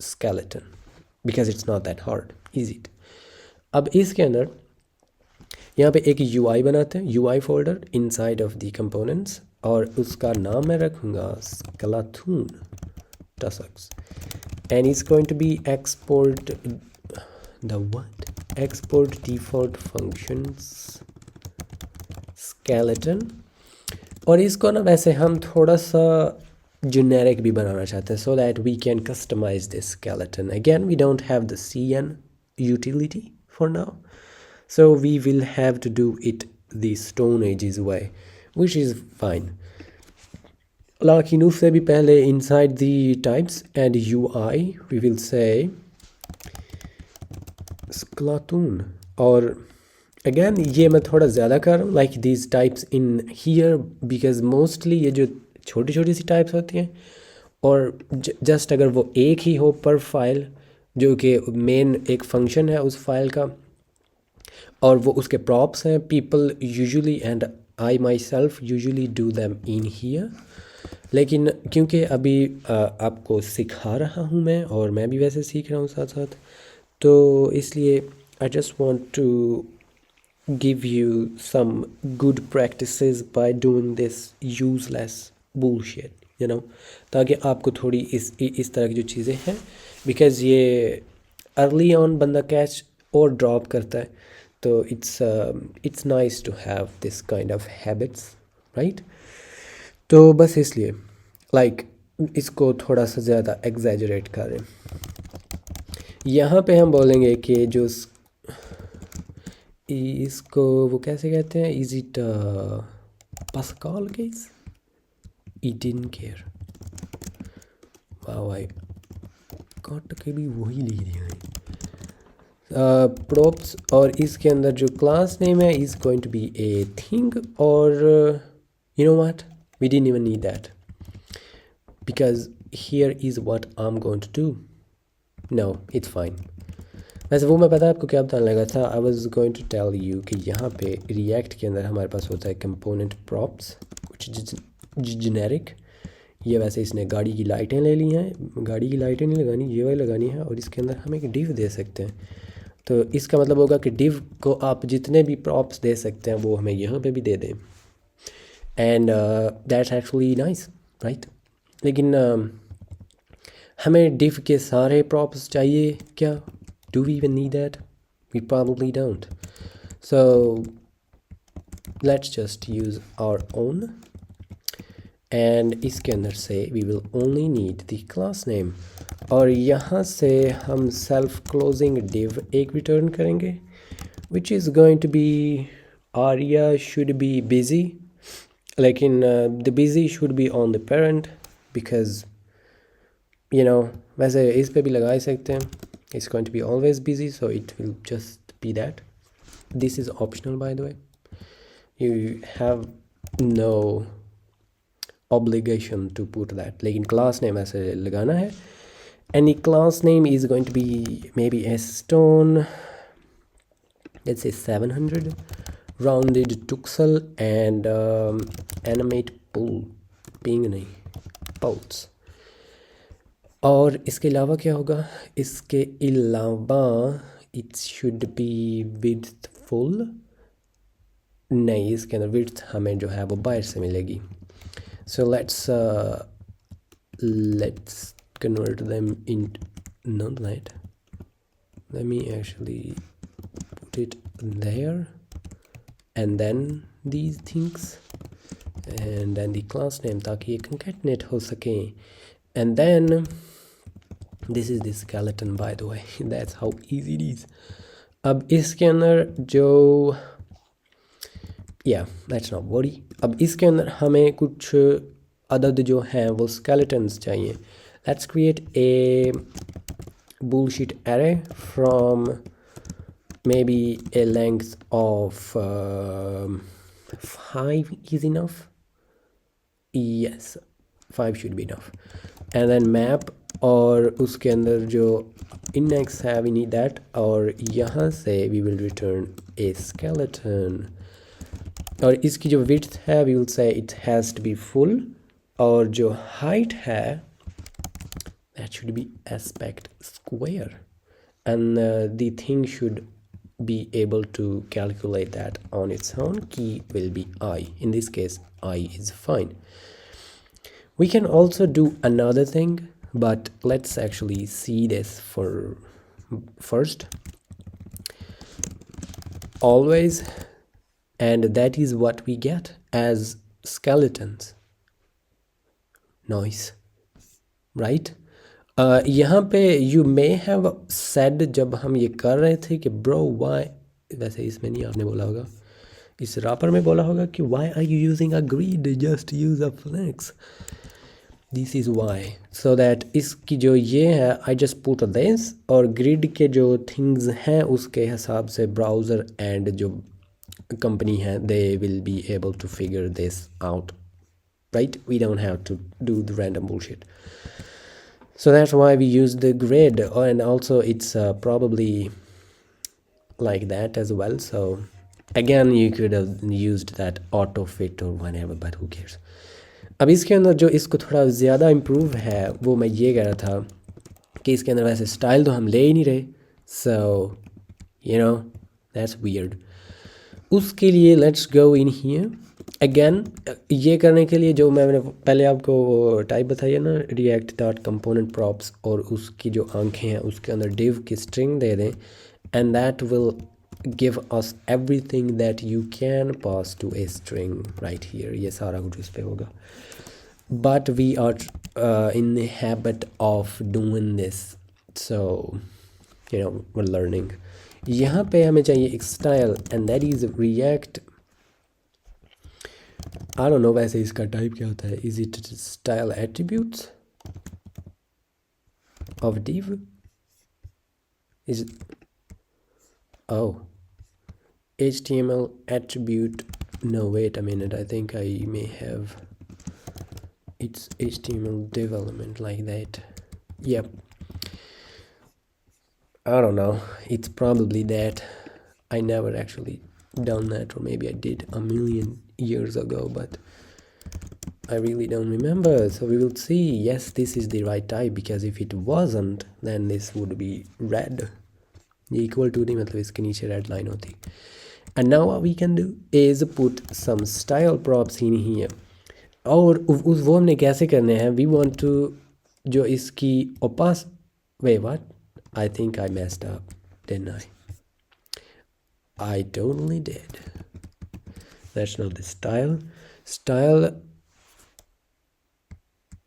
skeleton because it's not that hard, is it? अब इसके अंदर यहाँ पे एक UI बनाते हैं, UI folder inside of the components, और उसका नाम मैं रखूँगा skeleton tusks, and it's going to be export the what? Export default functions skeleton. और इसको ना वैसे हम थोड़ा सा generic भी बनाना चाहते हैं so that we can customize this skeleton. Again, we don't have the CN utility for now, so we will have to do it the Stone Ages way, which is fine. लेकिन उससे भी पहले inside the types and UI we will say skeleton. और again ये मैं थोड़ा ज़्यादा कर रहा हूँ, like these types in here because mostly ये जो छोटी छोटी सी टाइप्स होती हैं, और जस्ट अगर वो एक ही हो पर फाइल, जो कि मेन एक फंक्शन है उस फाइल का, और वो उसके प्रॉप्स हैं. People usually and I my self usually do them in here. लेकिन क्योंकि अभी आपको सिखा रहा हूँ मैं, और मैं भी वैसे सीख रहा हूँ साथ साथ, तो इसलिए I just want to give you some good practices by doing this useless bullshit, you know, ताकि आपको थोड़ी इस तरह की जो चीज़ें हैं, बिकॉज़ ये अर्ली ऑन बंदा कैच और ड्रॉप करता है, तो it's nice to have this kind of habits, right. तो बस इसलिए लाइक इसको थोड़ा सा ज़्यादा एग्जैजरेट करें. यहाँ पे हम बोलेंगे कि जो इसको वो कैसे कहते हैं, is it pascal case, E didn't care. वाह भाई कट के भी वही लिख दिया है. प्रोप्स, और इसके अंदर जो क्लास नेम है is going to be a thing, और you know what, we didn't even need that because here is what I am going to do. No it's fine. वैसे वो मैं पता है आपको क्या बताने लगा था. I was going to tell you कि यहाँ पे रिएक्ट के अंदर हमारे पास होता है कंपोनेंट प्रॉप्स कुछ जेनेरिक. ये वैसे इसने गाड़ी की लाइटें ले ली हैं, गाड़ी की लाइटें नहीं लगानी, ये वाली लगानी है, और इसके अंदर हम एक डिव दे सकते हैं. तो इसका मतलब होगा कि डिव को आप जितने भी प्रॉप्स दे सकते हैं वो हमें यहाँ पे भी दे दें, and that's actually nice, right. लेकिन हमें डिव के सारे प्रॉप्स चाहिए क्या? Do we even need that? We probably don't. So let's just use our own, and इसके अंदर से we will only need the class name, और यहाँ से हम सेल्फ क्लोजिंग डिव एक रिटर्न करेंगे which is going to be aria should be busy, लेकिन the busy should be on the parent because वैसे इस पे भी लगा सकते हैं, it's going to be always busy, so it will just be that. This is optional, by the way. You have no obligation to put that, लेकिन class name ऐसे लगाना है. Any class name is going to be maybe a stone, let's say 700, rounded tuxel, and animate pull, ping नहीं, pulse. और इसके अलावा क्या होगा, इसके अलावा it should B width full, नहीं इसके अंदर विड्थ हमें जो है वो बाहर से मिलेगी. So let's convert them in not that, let me actually put it there and then these things and then the class name, ताकि ये कंकैटिनेट हो सकें. एंड देन this is the skeleton, by the way. That's how easy it is. अब इसके अंदर जो let's not worry. अब इसके अंदर हमें कुछ अदद जो हैं वो skeletons चाहिए. Let's create a bullshit array from maybe a length of 5 is enough. Yes, 5 should be enough. And then map, और उसके अंदर जो index है we need that, और यहाँ से we will return a skeleton. और इसकी जो width है we will say it has to be full, और जो height है that should be aspect square, and the thing should be able to calculate that on its own. Key will be I. In this case I is fine. We can also do another thing, but let's actually see this for first. Always, and that is what we get as skeletons. Nice, right? यहाँ पे you may have said जब हम ये कर रहे थे कि bro why, वैसे इसमें नहीं आपने बोला होगा, इस रैपर में बोला होगा कि why are you using a grid, just use a flex. This is why, so that इसकी जो ये है I just put this, और grid के जो things हैं उसके हिसाब से browser and जो company है they will be able to figure this out, right? We don't have to do the random bullshit. So that's why we use the grid, and also it's probably like that as well. So again you could have used that auto fit or whatever, but who cares. अब इसके अंदर जो इसको थोड़ा ज़्यादा improve है वो मैं ये कह रहा था कि इसके अंदर वैसे स्टाइल तो हम ले ही नहीं रहे, सो दैट्स वियर्ड. उसके लिए let's go in here again. ये करने के लिए जो मैंने पहले आपको टाइप बताई है ना, react.component_props, और उसकी जो आंखें हैं उसके अंदर div की स्ट्रिंग दे दें, and that will give us everything that you can pass to a string right here. ये सारा कुछ उस पे होगा, but we are in the habit of doing this, so we're learning. यहाँ पे हमें चाहिए एक style, and that is react. I don't know वैसे इसका टाइप क्या होता है. Is it style attributes of div? Is it HTML attribute? No, wait a minute, I think I may have, it's HTML development like that. Yep, I don't know, it's probably that. I never actually done that, or maybe I did a million years ago, but I really don't remember. So we will see. Yes, this is the right type, because if it wasn't then this would be red. ये equal to नहीं, मतलब इसके नीचे red line होती. And now what we can do is put some style props in here. और वो हमने कैसे करने हैं, we want to जो इसकी wait, what? I think I messed up, didn't I? I totally did. That's not the style.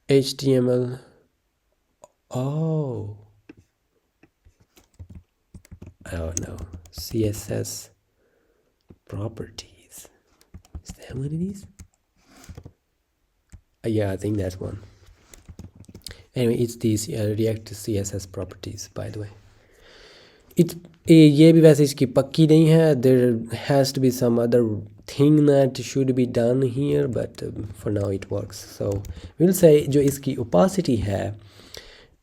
HTML. Oh no, CSS properties. Is that one of these? Yeah, I think that's one. Anyway, it's these React CSS properties, by the way. ये भी वैसे इसकी पक्की नहीं है. There has to be some other thing that should be done here, but for now it works. So we'll say जो इसकी opacity है,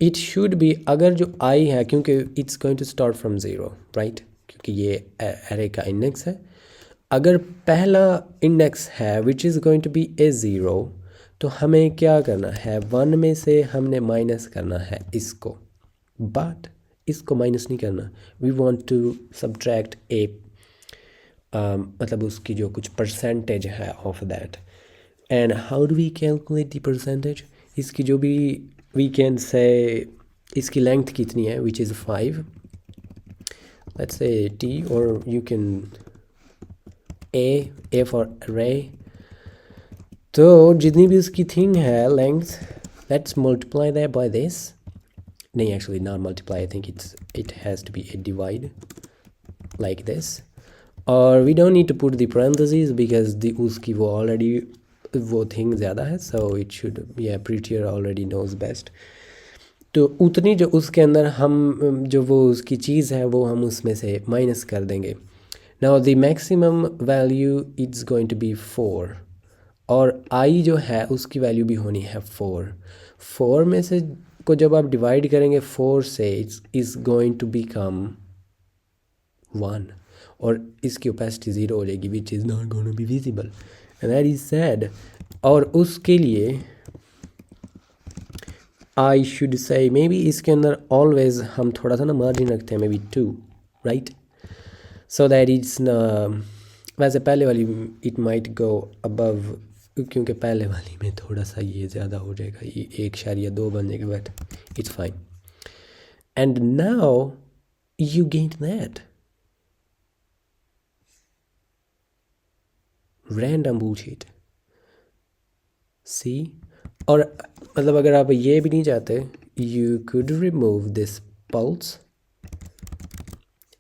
it should be, अगर जो I है, क्योंकि it's going to start from 0, right? क्योंकि ये array का index है. अगर पहला index है which is going to be a 0, तो हमें क्या करना है, 1 में से हमने माइनस करना है इसको, बट इसको माइनस नहीं करना. We want to subtract a, मतलब उसकी जो कुछ परसेंटेज है of that. And how do we calculate the percentage? इसकी जो भी वी कैन से इसकी लेंथ कितनी है which is 5, let's say T, और you can a for array. तो जितनी भी उसकी थिंग है length, let's multiply that by this. नहीं, actually not multiply, I think it has to be a divide like this, or we don't need to put the parentheses because the उसकी वो already वो thing ज़्यादा है, so it should, yeah, prettier already knows best. तो उतनी जो उसके अंदर हम जो वो उसकी चीज़ है वो हम उसमें से माइनस कर देंगे. Now the maximum value it's going to be 4, और I जो है उसकी वैल्यू भी होनी है 4. 4 में से को जब आप डिवाइड करेंगे 4 से, इज़ गोइंग टू बिकम 1, और इसकी ओपेसिटी 0 हो जाएगी which is not going to be visible, and that is sad. और उसके लिए I should say may be इसके अंदर ऑलवेज हम थोड़ा सा ना मार्जिन रखते हैं, may be 2, right? So that it's वैसे पहले वाली इट माइट गो अबव, क्योंकि पहले वाली में थोड़ा सा ये ज़्यादा हो जाएगा, ये 1.2 बन जाएगा, but it's fine. And now you get that random bullshit. See, और मतलब अगर आप ये भी नहीं चाहते, you could remove this plus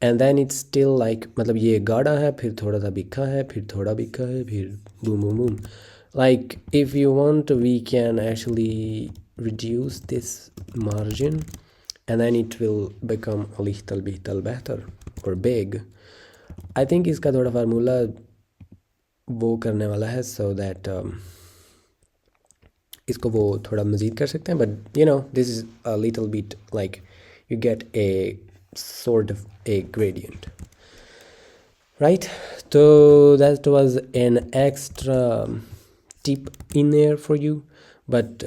and then it's still like, मतलब ये गाढ़ा है, फिर थोड़ा सा बिखा है, फिर थोड़ा बिखा है, फिर boom boom boom. Like if you want, we can actually reduce this margin and then it will become a little bit better or big. I think इसका थोड़ा फार्मूला वो करने वाला है, so that इसको वो थोड़ा मज़ीद कर सकते हैं, but you know this is a little bit like you get a sort of a gradient, right? So that was an extra tip in there for you, but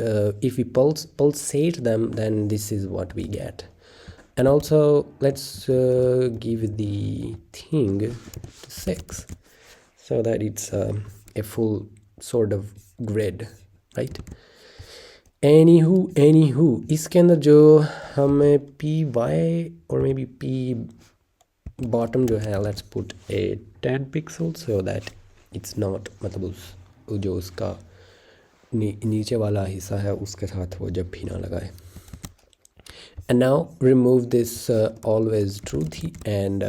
if we pulsate them, then this is what we get. And also let's give the thing to 6 so that it's a full sort of grid, right? anywho इसके अंदर जो हमें py or maybe p bottom जो है, let's put a 10 pixels so that it's not, मतलब उस जो उसका नीचे वाला हिस्सा है उसके साथ वो जब भी ना लगाए. And now remove this always truth, and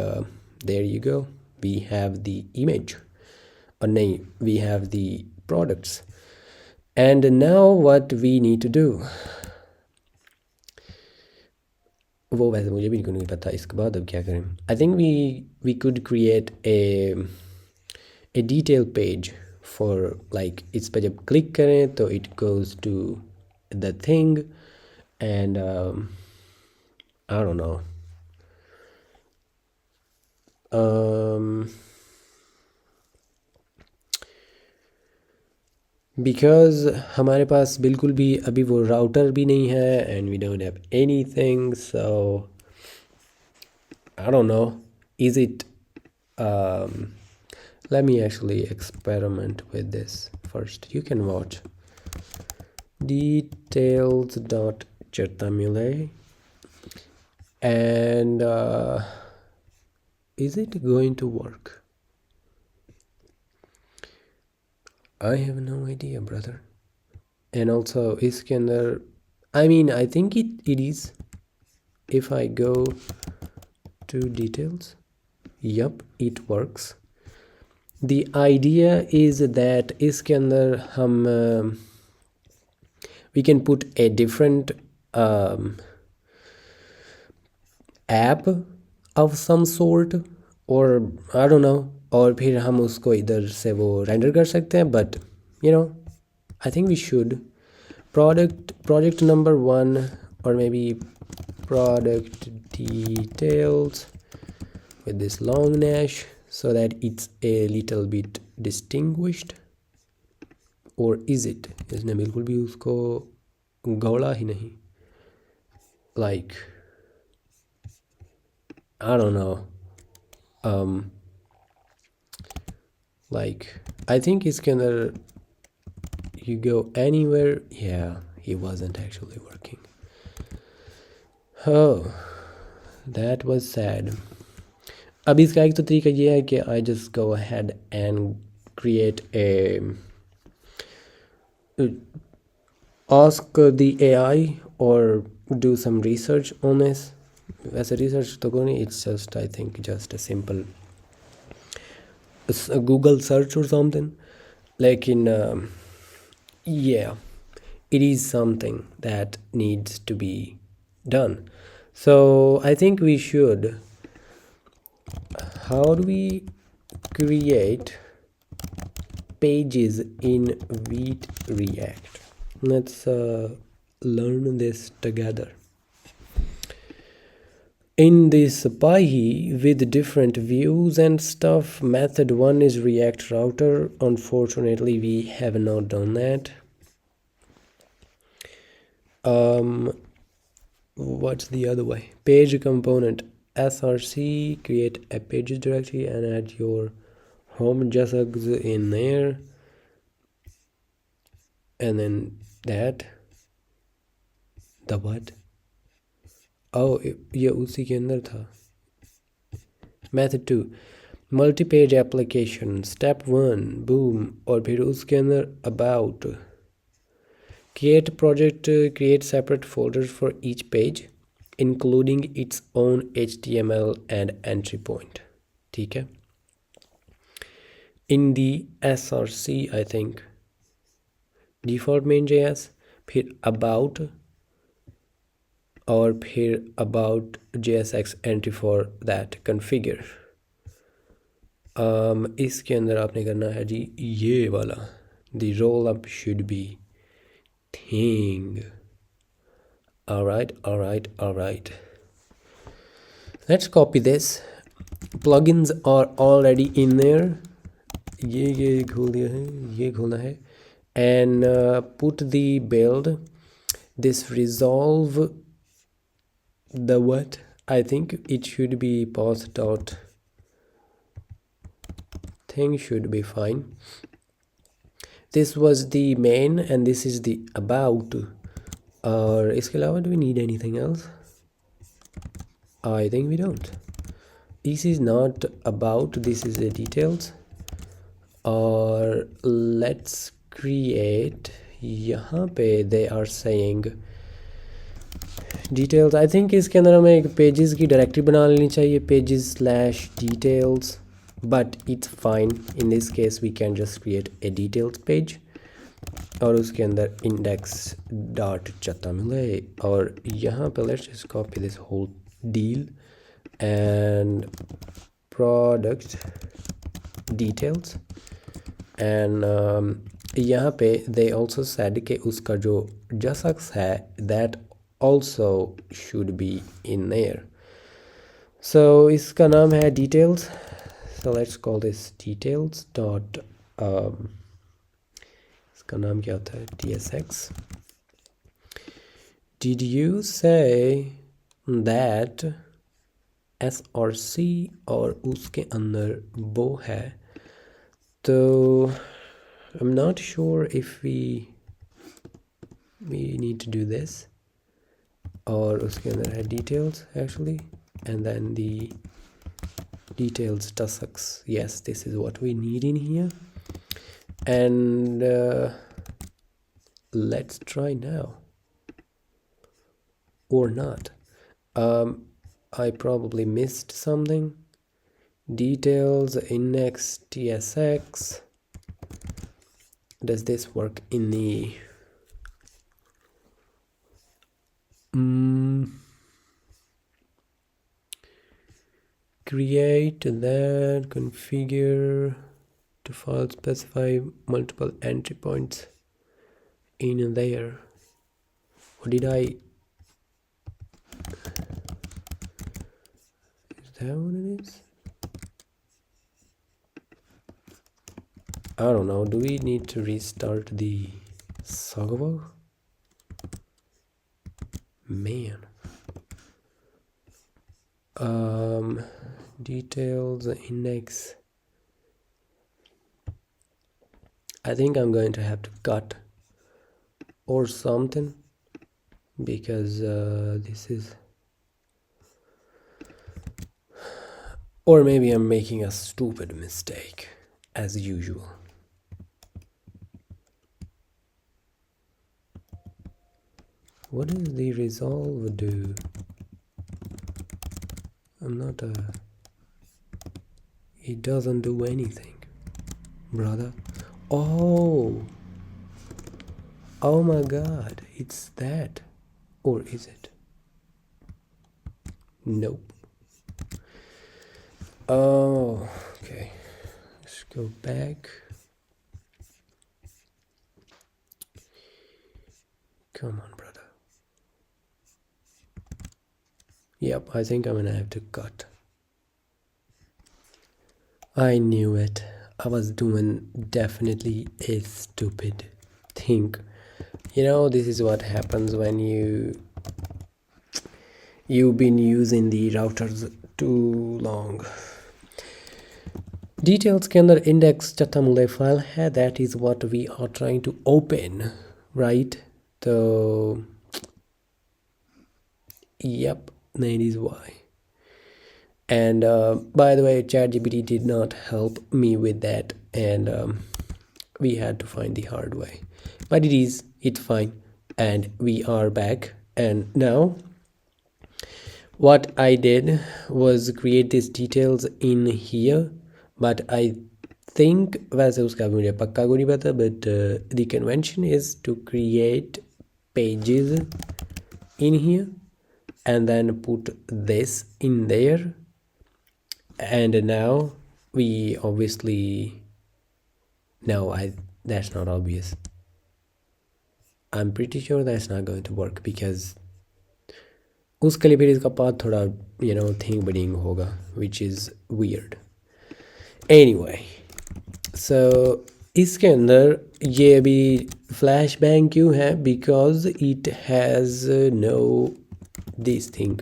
there you go, we have the image, or nahi, we have the products. And now what we need to do, वो वैसे मुझे भी नहीं पता इसके बाद अब क्या करें. I think we could create a detail page for like, इस पर जब क्लिक करें तो it goes to the thing, and I don't know, because हमारे पास बिल्कुल भी अभी वो राउटर भी नहीं है, and we don't have anything, so I don't know, is it let me actually experiment with this first. You can watch details.chertamule, and is it going to work? I have no idea, brother. and also इसके अंदर I think it is. If I go to details, yep, it works. The idea is that इसके अंदर हम we can put a different app of some sort, or I don't know, और फिर हम उसको इधर से वो render कर सकते हैं. But you know, I think we should project number 1, or maybe product details with this long dash, so that it's a little bit distinguished. Or is it? इसने बिल्कुल भी उसको गौड़ा ही नहीं. Like, I don't know. Like, I think इसके अंदर you go anywhere. Yeah, he wasn't actually working. Oh, that was sad. अब इसका एक तो तरीका ये है कि I just go ahead and create a ask the AI or do some research on this. वैसे research तो कोई नहीं, it's just I think just a simple Google search or something. लेकिन yeah, it is something that needs to be done. So I think we should, how do we create pages in React? Let's learn this together. In this PyHe with different views and stuff, method 1 is React router. Unfortunately, we have not done that. What's the other way? Page component src, create a pages directory and add your home JSX in there, and then that. The what? Oh, ये उसी के अंदर था. Method 2, multi-page application. Step 1, boom, और फिर उसके अंदर about. Create project, create separate folders for each page, including its own HTML and entry point. ठीक है? In the src, I think, default main.js, फिर about, और फिर about JSX entry for that configure. इसके अंदर आपने करना है जी ये वाला. The rollup should be thing. Alright. Let's copy this. Plugins are already in there. ये खोल दिया है, ये खोलना है. And put the build, this resolve the what? I think it should be path dot thing should be fine. This was the main and this is the about. और इसके अलावा do we need anything else? I think we don't. This is not about, this is the details. Or let's create, यहाँ पे they are saying details. I think इसके अंदर हमें एक pages की directory बना लेनी चाहिए, pages/details, but it's fine. In this case we can just create a details page और उसके अंदर index.jata मिले. और यहाँ पे let's just copy this whole deal and product details. And यहाँ पे they also said कि उसका जो JSX है that also should be in there. So इसका नाम है details. So let's call this details dot इसका नाम क्या होता है? tsx. Did you say that src और उसके अंदर वो है? So I'm not sure if we need to do this. और उसके अंदर है details actually, and then the details JSX. Yes, this is what we need in here. And let's try now or not. I probably missed something. Details in NEXTJS. Does this work in the create that configure to file specify multiple entry points in there? What did I? Is that what it is? I don't know. Do we need to restart the server? Man. Details index. I think I'm going to have to cut or something because this is, or maybe I'm making a stupid mistake as usual. What does the resolve do? I'm not a... It doesn't do anything, brother. Oh my god, it's that. Or is it? Nope. Oh, okay. Let's go back. Come on, brother. Yep, I think I'm gonna have to cut. I knew it. I was doing definitely a stupid thing. You know, this is what happens when you've been using the routers too long. Details के अंदर index चट्टामुले file है. That is what we are trying to open, right? So, yep, that is why. And by the way, ChatGPT did not help me with that, and we had to find the hard way. But it's fine, and we are back. And now, what I did was create these details in here, but I think वैसे उसका मुझे पक्का को नहीं पता, but the convention is to create pages in here and then put this in there. And now we obviously that's not obvious. I'm pretty sure that's not going to work because उसके लिए फिर इसका path थोड़ा thing budding होगा, which is weird. Anyway, so इसके अंदर ये अभी flashbang क्यों है? Because it has no this thing.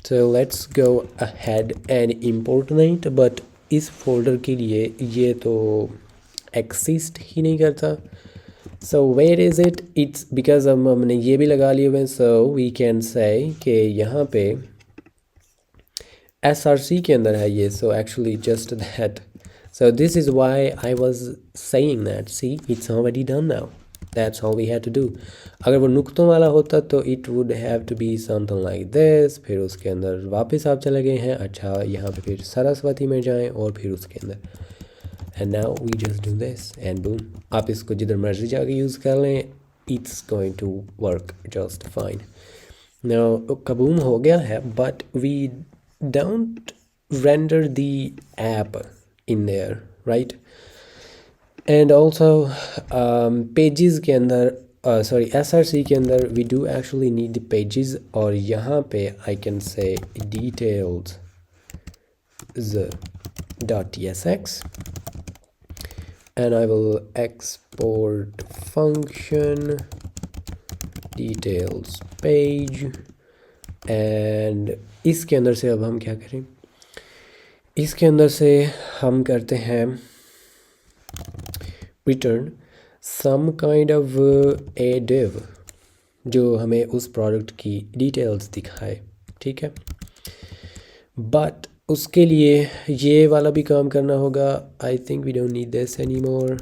So let's go ahead and import it, but इस folder के लिए ये तो exist ही नहीं करता. So where is it? It's because हमने ये भी लगा लिए हुए, so we can say कि यहाँ पे src के अंदर है ये, so actually just that. So this is why I was saying that. See, it's already done now. That's all we had to do. अगर वो नुक्तों वाला होता तो it would have to be something like this. फिर उसके अंदर वापस आप चले गए हैं. अच्छा, यहाँ पे फिर सरस्वती में जाएं और फिर उसके अंदर. And now we just do this and boom. आप इसको जिधर मर्जी जाके यूज़ कर लें. It's going to work just fine. Now kaboom हो गया है, but we don't render the app in there, right? And also pages के अंदर src के अंदर we do actually need the pages, और यहाँ पे I can say details .tsx and I will export function details page. And इसके अंदर से अब हम क्या करें? इसके अंदर से हम करते हैं return some kind of a div जो हमें उस प्रोडक्ट की डिटेल्स दिखाए, ठीक है? बट उसके लिए ये वाला भी काम करना होगा. I think we don't need this anymore.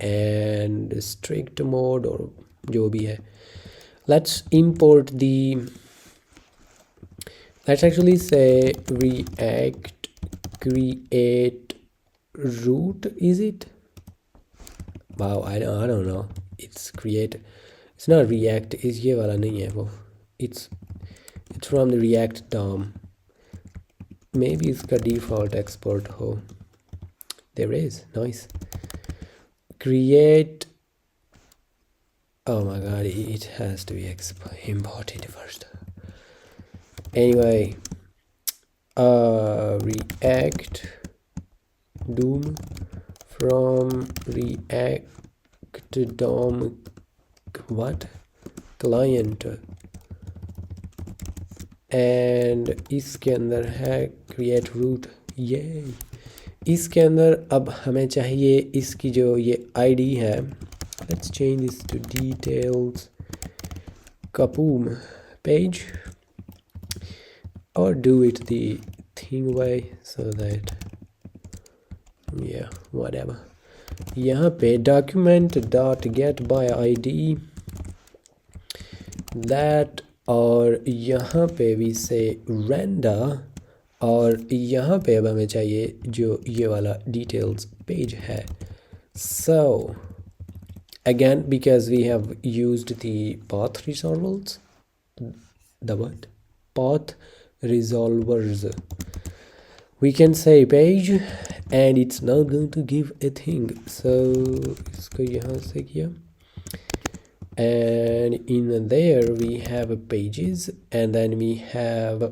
and strict mode और जो भी है. Let's import the, let's actually say react create root, is it? Wow, I don't know. It's create, it's not react, is ये वाला नहीं है वो, it's from the react DOM. Maybe इसका default export हो. There is, nice. Create, oh my god, it has to be imported first. Anyway, react DOM from react DOM what client, and इसके अंदर है create root. ये इसके अंदर अब हमें चाहिए इसकी जो ये ID है, let's change this to details kapoom page, or do it the thing way so that yeah whatever. यहाँ पे document dot get by ID that, और यहाँ पे we say render, और यहाँ पे अब हमें चाहिए जो ये वाला details page है. So again, because we have used the path resolvers, the what? Path resolvers, we can say page and it's not going to give a thing. So इसको यहाँ से किया, and in there we have pages, and then we have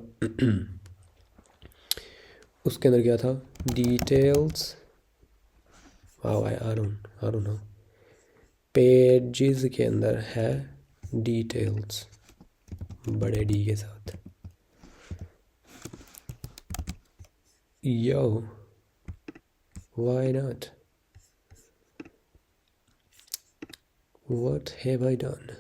उसके अंदर क्या था, details. wow I don't know. pages के अंदर है details बड़े D के साथ. Yo, why not? What have I done?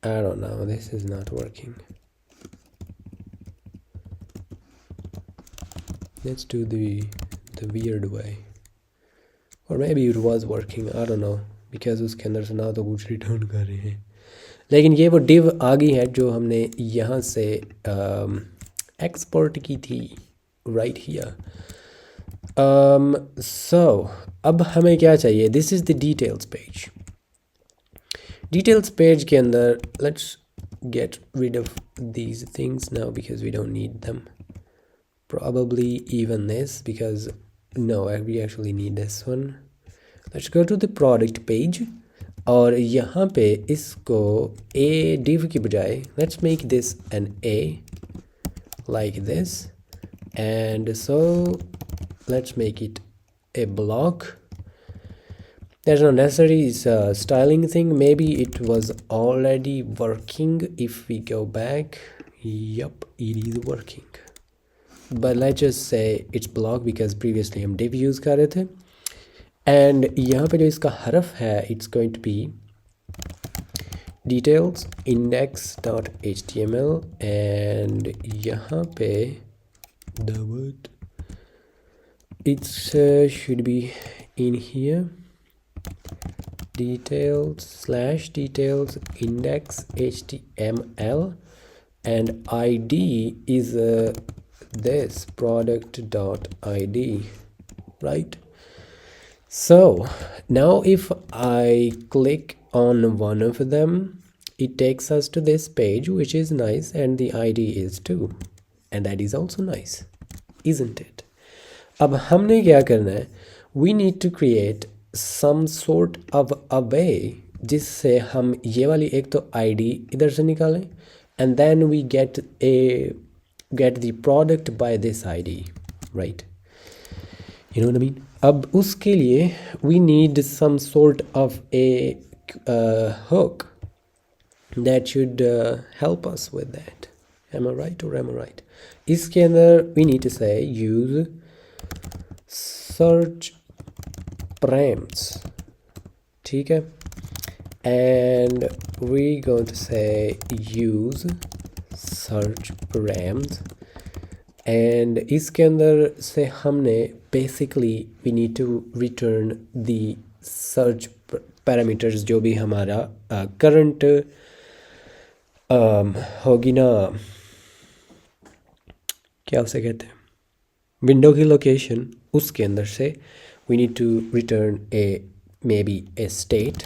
I don't know, this is not working. Let's do the weird way, or maybe it was working, I don't know, because उसके अंदर से ना तो कुछ रिटर्न कर रहे हैं. लेकिन ये वो div आ गई है जो हमने यहाँ से एक्सपोर्ट की थी right here. So अब हमें क्या चाहिए, this is the details page. Details page के अंदर let's get rid of these things now because we don't need them. Probably even this, because no, we actually need this one. Let's go to the product page, और यहाँ पे इसको a div की बजाय let's make this an a like this, and so let's make it a block. There's no necessary styling thing, maybe it was already working. If we go back, yup, it is working, but let's just say it's block because previously हम div use कर रहे थे. And यहाँ पे जो इसका हरफ है, it's going to be details index.html, and यहाँ पे the word it should be in here, details index html, and id is this product.id, right? So now if I click on one of them, it takes us to this page, which is nice, and the ID is too, and that is also nice, isn't it? अब हमने क्या करना है, we need to create some sort of a way जिससे हम ये वाली एक तो ID इधर से निकालें, and then we get the product by this ID, right? You know what I mean? अब उसके लिए we need some sort of a hook that should help us with that. Am I right or am I right? इसके अंदर we need to say use search params, ठीक है? And we're going to say use search params, and इसके अंदर से हमने basically we need to return the search parameters जो भी हमारा करंट होगी ना, क्या उसे कहते हैं, विंडो की लोकेशन, उसके अंदर से we need to return a maybe a state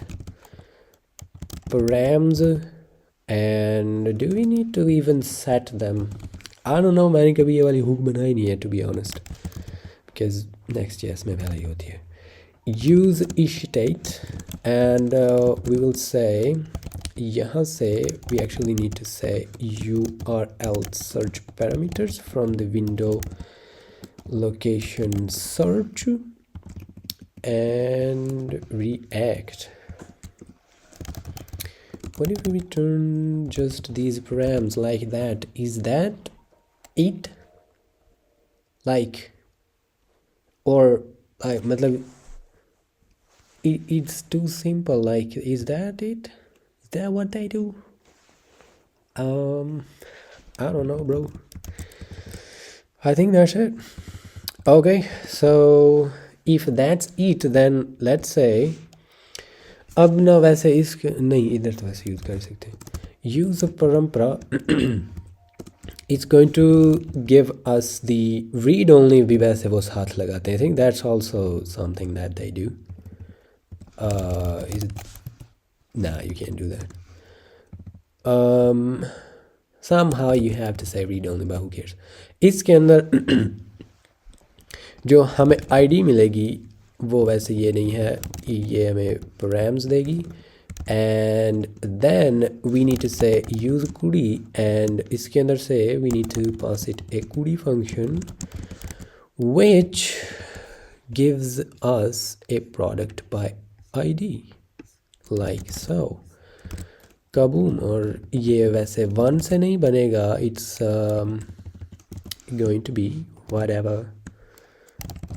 params and do we need to even set them? I don't know, मैंने कभी ये वाली हुक बनाई नहीं है to be honest because NEXTJS में पहले ही होती है. Use state and we will say यहाँ से we actually need to say URL search parameters from the window location search and react. What if we return just these params like that? Is that it? Like, or matlab, it's too simple. Like, is that it? Is that what they do? I don't know, bro. I think that's it. Okay, so if that's it, then let's say अब ना वैसे इसके नहीं, इधर तो वैसे use कर सकते हैं. यूज़ परम्परा it's going to give us the read only भी वैसे वो साथ लगाते हैं. I think that's also something that they do. Nah, you can't do that. Somehow you have to say read only, but who cares. इसके अंदर जो हमें आईडी मिलेगी वो वैसे ये नहीं है, ये हमें params देगी. And then we need to say use CUDA and इसके अंदर से we need to pass it a CUDA function which gives us a product by ID like so. kaboom. और ये वैसे वन से नहीं बनेगा, it's going to be whatever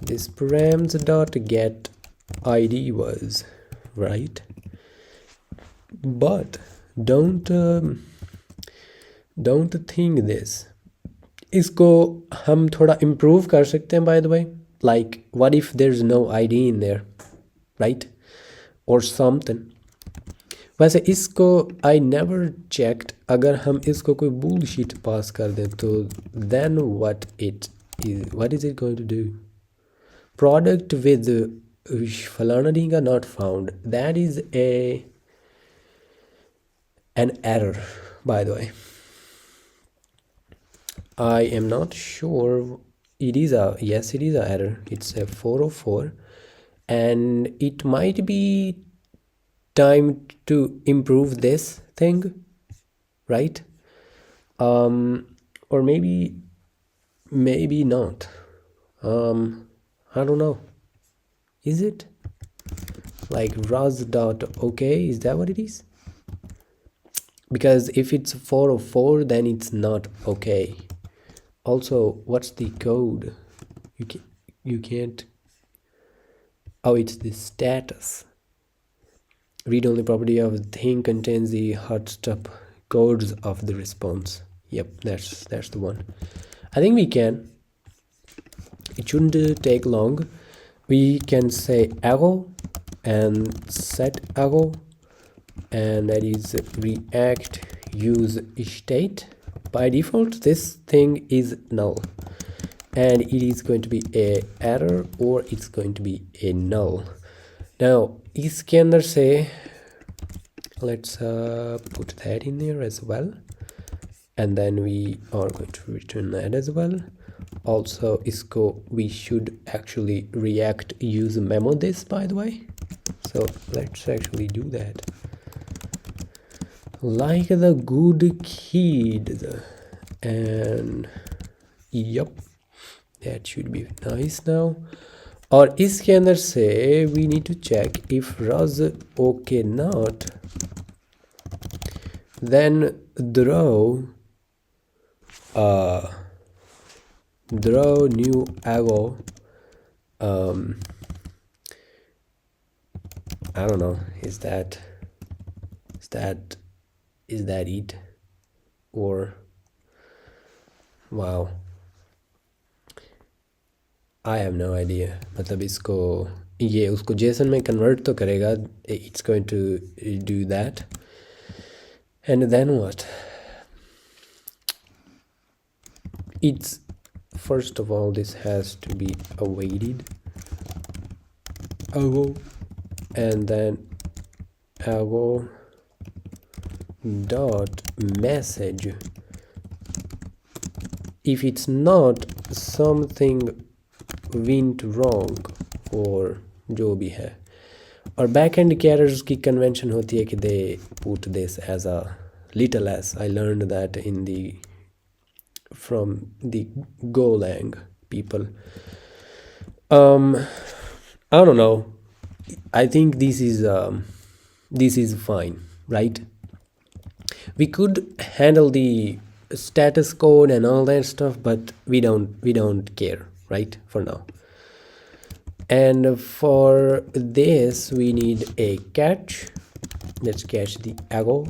this params dot get ID was, right? But don't think this. इसको हम थोड़ा improve कर सकते हैं by the way. Like what if there's no ID in there, right? Or something. वैसे इसको I never checked. अगर हम इसको कोई bullshit पास कर दें तो then what is it going to do? Product with फलाना Dhinga not found. That is an error, by the way. I am not sure. It is an error. It's a 404 and it might be time to improve this thing, right? Or maybe not. I don't know. Is it like raz.okay? Is that what it is? Because if it's 404 then it's not okay. Also, what's the code? You can't. Oh, it's the status. Read-only property of the thing contains the hot stop codes of the response. Yep, that's the one. I think we can. It shouldn't take long. We can say arrow and set arrow, and that is react use state. By default this thing is null and it is going to be a error or it's going to be a null. Now इसके अंदर से let's put that in there as well, and then we are going to return that as well. Also इसको we should actually react use memo this, by the way, so let's actually do that like the good kids. And yep, that should be nice now. और इसके अंदर से we need to check if raz okay not, then draw new arrow. I don't know, is that it, or wow, I have no idea, मतलब इसको ये उसको JSON में convert तो करेगा, it's going to do that and then what, it's first of all this has to be awaited and then dot message if it's not something went wrong or जो भी है. और बैक एंड कैरर्स की convention होती है कि they put this as a little s. I learned that in the from the Golang people. I don't know. I think this is fine, right? We could handle the status code and all that stuff, but we don't care, right? For now. And for this we need a catch. Let's catch the arrow.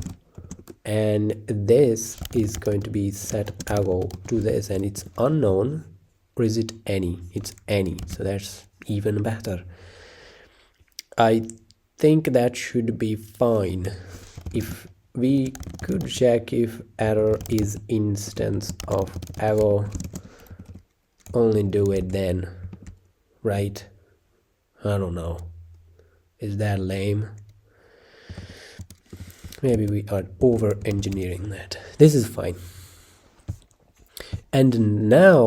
And this is going to be set arrow to this, and it's unknown, or is it any? It's any, so that's even better. I think that should be fine. If we could check if error is instance of arrow, only do it then, right? I don't know, is that lame? Maybe we are over engineering that. This is fine. And now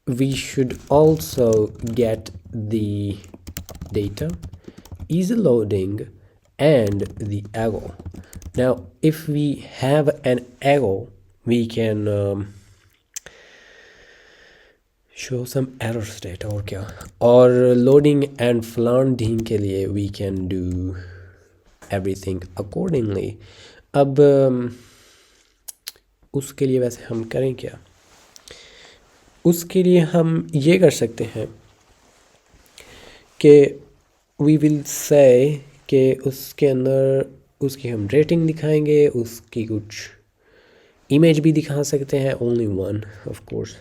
we should also get the data, easy loading, and the arrow. Now if we have an arrow, we can show some error state और क्या, और loading and flaunting के लिए we can do everything accordingly. अब उसके लिए वैसे हम करें क्या, उसके लिए हम ये कर सकते हैं कि we will say कि उसके अंदर उसकी हम रेटिंग दिखाएंगे, उसकी कुछ इमेज भी दिखा सकते हैं, only one of course.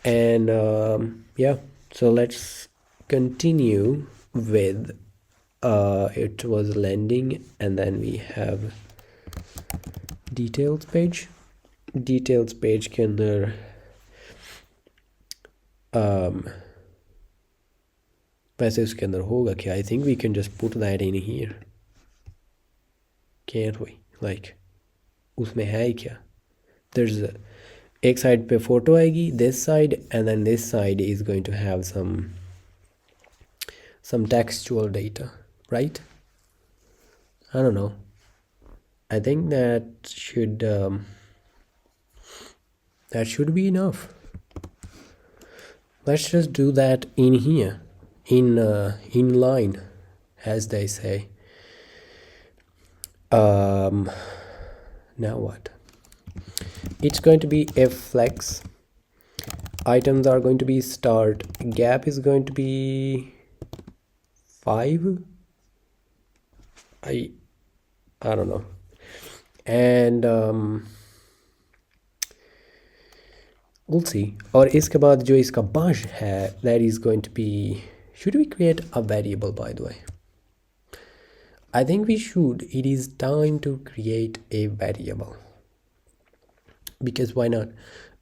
And yeah, so let's continue with it was landing, and then we have details page के अंदर वैसे उसके अंदर होगा क्या, I think we can just put that in here, can't we? Like उसमें है ही क्या, there's एक साइड पे फोटो आएगी, this side, and then this side is going to have some textual data, right? I don't know. I think that should be enough. Let's just do that in here, in line, as they say. Now what? It's going to be a flex. Items are going to be start. Gap is going to be 5. I don't know. And we'll see. और इसके बाद जो इसका bunch है, that is going to be, should we create a variable, by the way? I think we should. It is time to create a variable, because why not?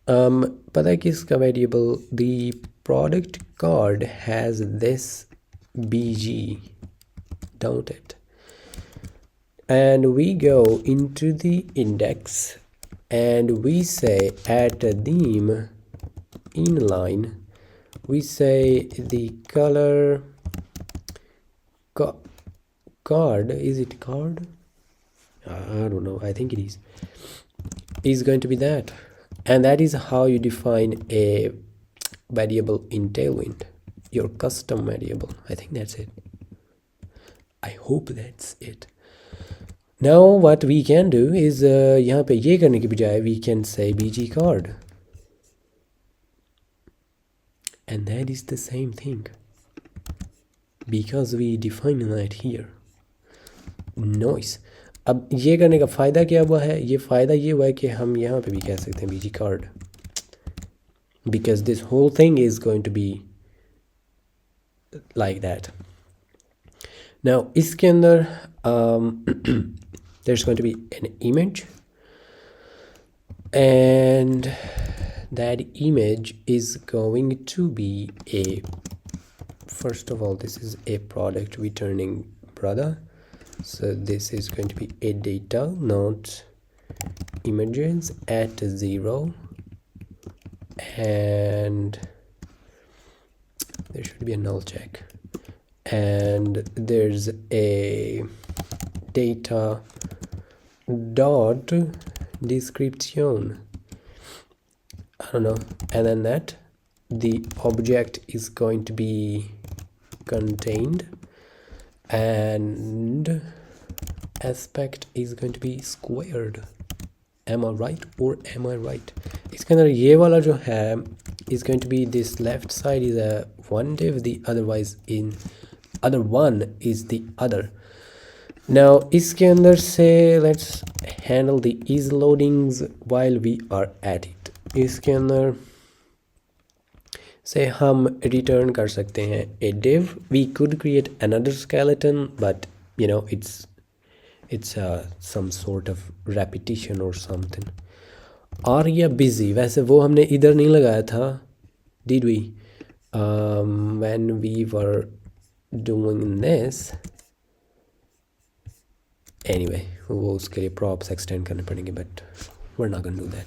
पता है किसका variable? The product card has this bg, don't it? And we go into the index and we say at theme inline, we say the color card, is it card? I don't know, I think it is going to be that. And that is how you define a variable in Tailwind, your custom variable. I think that's it. I hope that's it. Now what we can do is यहाँ पे ये करने की बजाय we can say bg card, and that is the same thing because we define that here. Nice. अब ये करने का फ़ायदा क्या हुआ है? ये फ़ायदा ये हुआ है कि हम यहाँ पे भी कह सकते हैं bg card, because this whole thing is going to be like that. Now इसके अंदर there's going to be an image, and that image is going to be a, first of all, this is a product returning brother, so this is going to be a data, not images, at 0, and there should be a null check, and there's a data dot description, I don't know, and then that the object is going to be contained, and aspect is going to be squared. Am I right or am I right? इसके अंदर ये वाला जो है is going to be, this left side is a one div, the other one is the other. Now इसके अंदर से let's handle the ease loadings while we are at it. इसके अंदर से हम return कर सकते हैं a div. We could create another skeleton, but you know it's some sort of repetition or something. Are busy, वैसे वो हमने इधर नहीं लगाया था, did we? When we were doing this, anyway, वो उसके लिए props extend करने पड़ेंगे, but we're not gonna do that.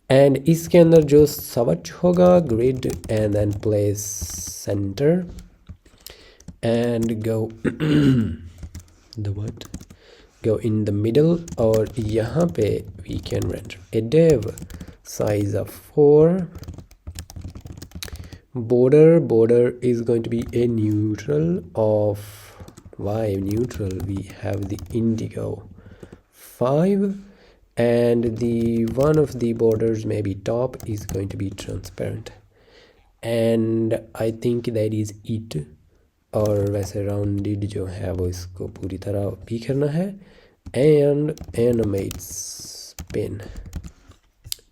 And इसके अंदर जो swatch होगा, grid, and then place center and go the what? Go in the middle, और यहाँ पे we can render a div size of 4. Border is going to be a neutral of, why neutral? We have the indigo 5, and the one of the borders, maybe top, is going to be transparent, and I think that is it. और वैसे rounded जो है वो इसको पूरी तरह भी करना है, and animate spin,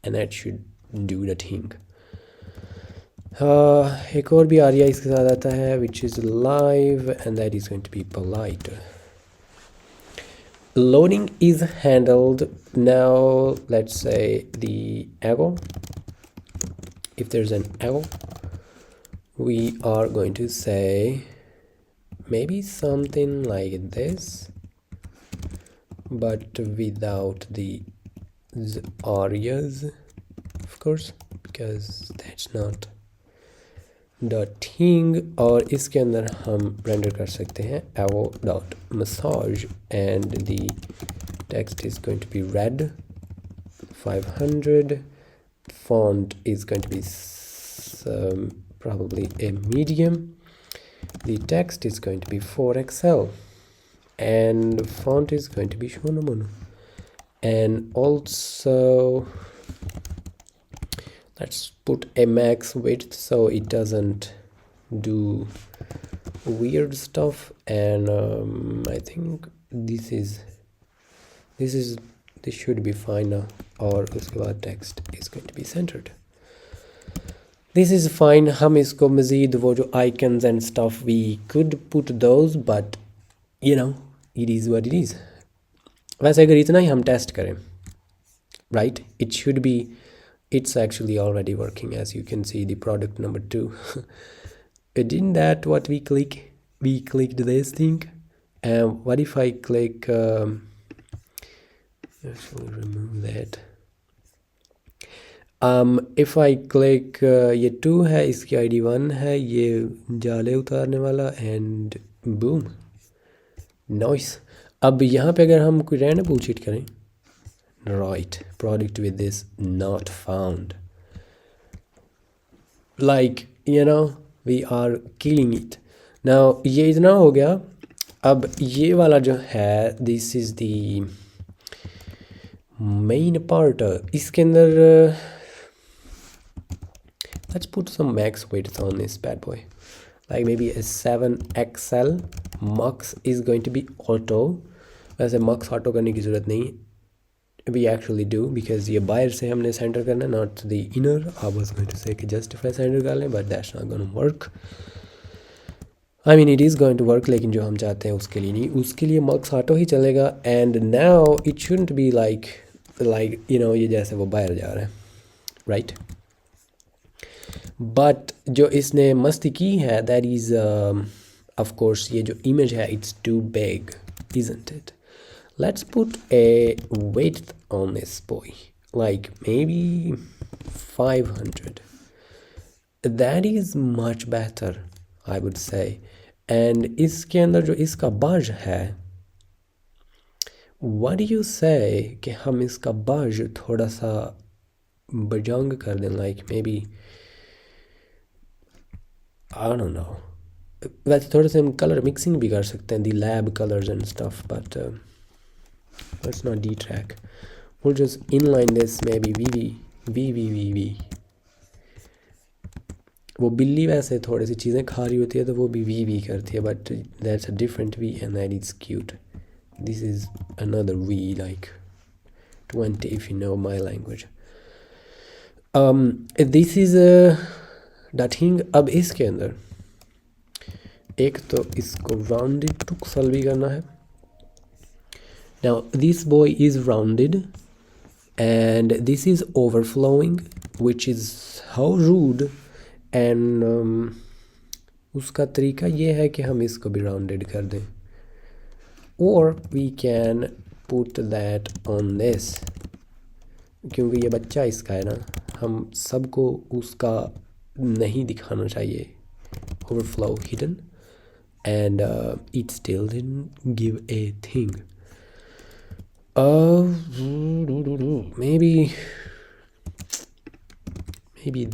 and that should do the thing. एक और भी आर्या इसके साथ आता है, which is live, and that is going to be polite. Loading is handled. Now let's say the arrow, if there's an arrow, we are going to say maybe something like this, but without the arias, of course, because that's not the thing. और इसके अंदर हम render कर सकते हैं arrow dot massage, and the text is going to be red 500. Font is going to be probably a medium. The text is going to be 4XL, and font is going to be Shonomono. And also let's put a max width so it doesn't do weird stuff, and I think this should be fine now. और उसके बाद text is going to be centered. This is fine. हम इसको मज़ीद वो जो icons and stuff, we could put those, but you know it is what it is. वैसे अगर इतना ही हम टेस्ट करें, right, it should be, it's actually already working, as you can see the product number 2. Didn't that what we clicked this thing. What if I click actually remove that. If I click ये 2 है, इसकी ID 1 है, ये जाले उतारने वाला, and boom, nice. अब यहाँ पे अगर हम कोई random bullshit करें, right, product with this not found, like you know we are killing it. Now ये इतना हो गया. अब ये वाला जो है, this is the main part. इसके अंदर let's put some max width on this bad boy, like maybe a 7XL. Mux is going to be auto. वैसे mux auto करने की ज़रूरत नहीं, we actually do, because ये बाहर से हमने center करना, not the inner. I was going to say कि justify center कर लें, but that's not going to work. I mean it is going to work, लेकिन जो हम चाहते हैं उसके लिए नहीं, उसके लिए मक्स ऑटो ही चलेगा. And now it shouldn't be like you know ये जैसे वो बाहर जा रहा है, राइट. बट जो इसने मस्ती की है दैट इज़ ऑफ कोर्स ये जो इमेज है it's too big, isn't it? Let's put a weight on this boy, like maybe 500. That is much better, I would say. And इसके अंदर जो इसका बज है, what do you say कि हम इसका बज थोड़ा सा बजंग कर दें, like maybe I don't know. वैसे थोड़े से हम कलर मिक्सिंग भी कर सकते हैं, the lab colours and stuff, but let's not detract. We'll just inline this maybe v. वो बिल्ली वैसे थोड़ी सी चीज़ें खा रही होती है तो वो भी वी करती है, but that's a different V and that is cute. This is another V like 20 if you know my language. This is the thing. अब इसके अंदर एक तो इसको राउंडेड टू सॉल्व करना है. Now this boy is rounded and this is overflowing, which is how rude. And उसका तरीका ये है कि हम इसको भी rounded कर दें, or we can put that on this, क्योंकि ये बच्चा इसका है ना, हम सबको उसका नहीं दिखाना चाहिए overflow hidden, and it still didn't give a thing. Maybe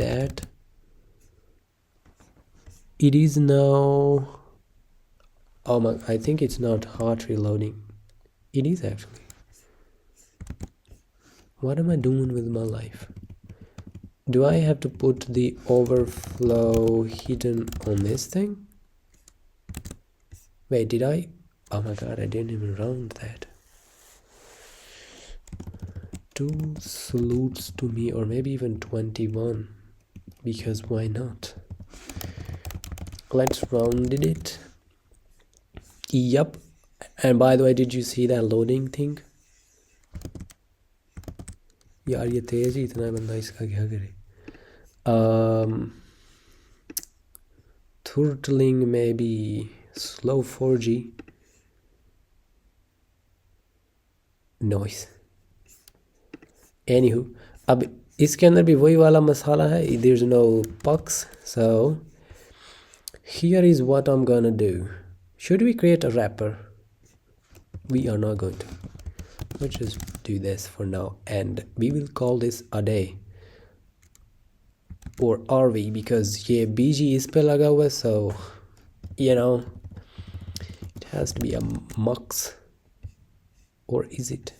that it is now. Oh my, I think it's not hot reloading. It is actually. What am I doing with my life? Do I have to put the overflow hidden on this thing? Wait, did I? Oh my god, I didn't even round that. 2 salutes to me, or maybe even 21, because why not? Let's round it. Yup. And by the way, did you see that loading thing? यार ये तेज ही इतना बंदा इसका क्या करे. Throttling maybe slow 4G noise. Anywho, अब इसके अंदर भी वही वाला मसाला है. There's no pucks, so here is what I'm gonna do. Should we create a wrapper? We are not going to. Let's just do this for now, and we will call this a day, or are we, because ये BG इस पे लगा हुआ है, so you know it has to be a mux, or is it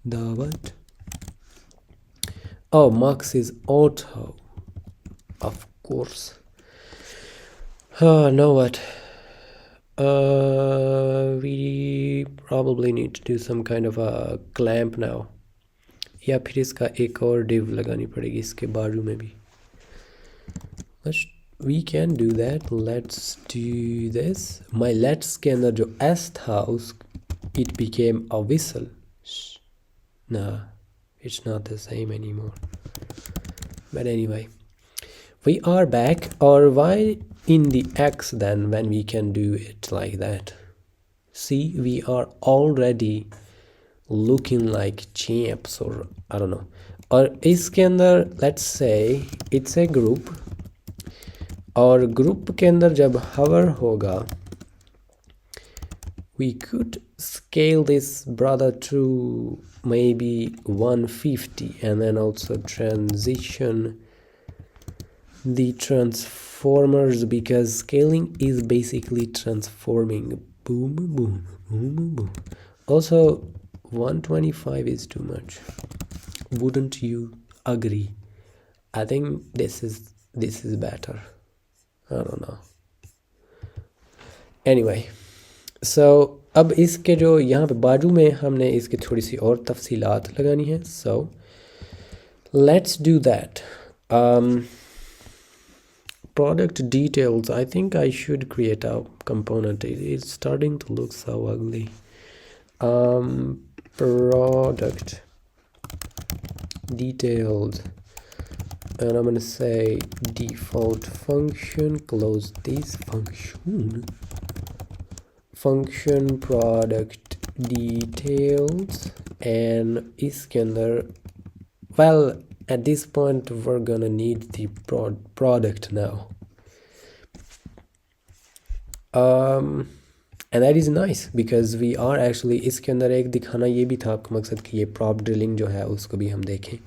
the what? Oh, mux is auto, of course. Oh, know what? We probably need to do some kind of a clamp now. या फिर इसका एक और div लगानी पड़ेगी इसके बाजू में भी. We can do that. Let's do this. My let's के अंदर जो s था उस it became a whistle. Nah, it's not the same anymore. But anyway, we are back. Or why in the X then when we can do it like that? See, we are already looking like champs, or I don't know. और इसके अंदर let's say it's a group, और group के अंदर जब hover होगा we could scale this brother to maybe 150, and then also transition the transformers, because scaling is basically transforming. Boom boom boom boom. Also 125 is too much, wouldn't you agree? I think this is better. I don't know. Anyway, so अब इसके जो यहाँ पे बाजू में हमने इसके थोड़ी सी और तफसीलात लगानी है. So let's do that. product details. I think I should create a component. It is starting to look so ugly. Product details, and I'm gonna say default function, close this function product details, and इसके अंदर, well, at this point we're gonna need the product now. And that is nice because we are actually, इसके अंदर एक दिखाना ये भी था आपका मकसद कि ये prop drilling जो है उसको भी हम देखें.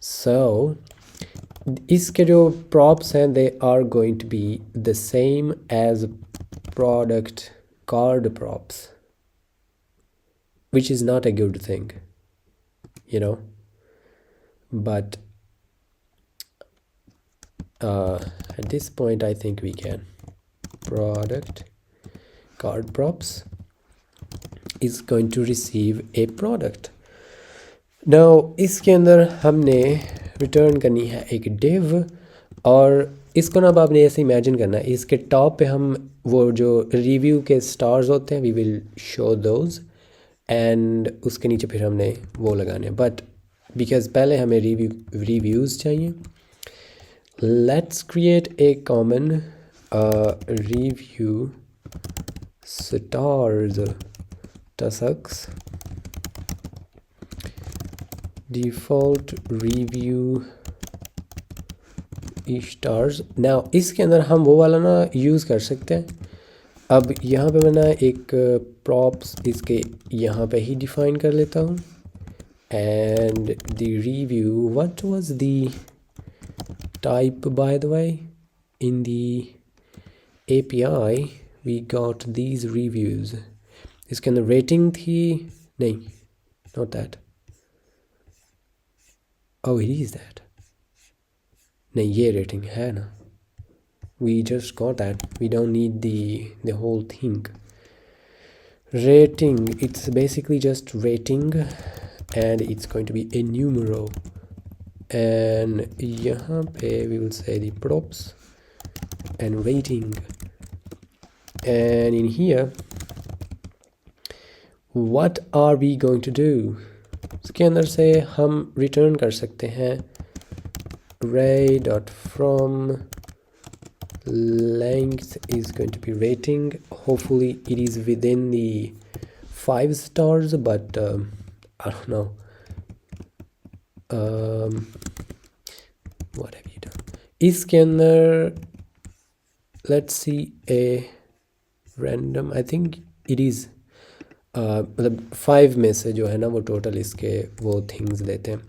So इसके जो props हैं they are going to be the same as product card props, which is not a good thing, you know, but at this point I think we can. Product card props is going to receive a product. Now इसके अंदर हमने return करनी है एक div, और इसको ना अब आपने ऐसे इमेजिन करना है, इसके टॉप पे हम वो जो रिव्यू के स्टार्स होते हैं वी विल शो दोज, एंड उसके नीचे फिर हमने वो लगाने, बट बिकॉज पहले हमें रिव्यूज़ चाहिए. Let's create A common review stars tusks default review stars. now इसके अंदर हम वो वाला ना यूज़ कर सकते हैं. अब यहाँ पे मैं ना एक props इसके यहाँ पे ही डिफाइन कर लेता हूँ, and the review, what was the type by the way? In the API we got these reviews. इसके अंदर rating थी, नहीं, not that. Oh, it is that. नहीं, ये rating है ना. We just got that. We don't need the whole thing. Rating, it's basically just rating, and it's going to be a numero. And यहाँ पे we will say the props and rating. And in here, what are we going to do? इसके अंदर से हम return कर सकते हैं array.from length is going to be rating. Hopefully it is within the 5 stars, but I don't know. What have you done? इसके अंदर let's see a random, I think it is मतलब 5 में से जो है ना वो टोटल इसके वो things लेते हैं.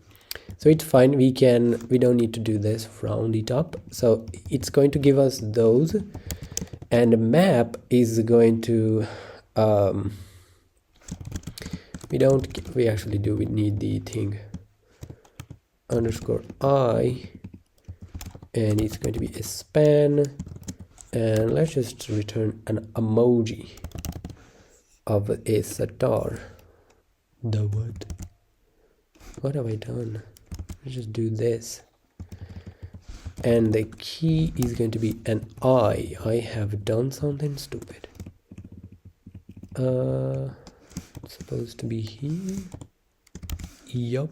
So it's fine, we don't need to do this round it up. So it's going to give us those, and map is going to we need the thing underscore I, and it's going to be a span, and let's just return an emoji of a star. The what have I done? Let's just do this, and the key is going to be an I have done something stupid. It's supposed to be here. Yup.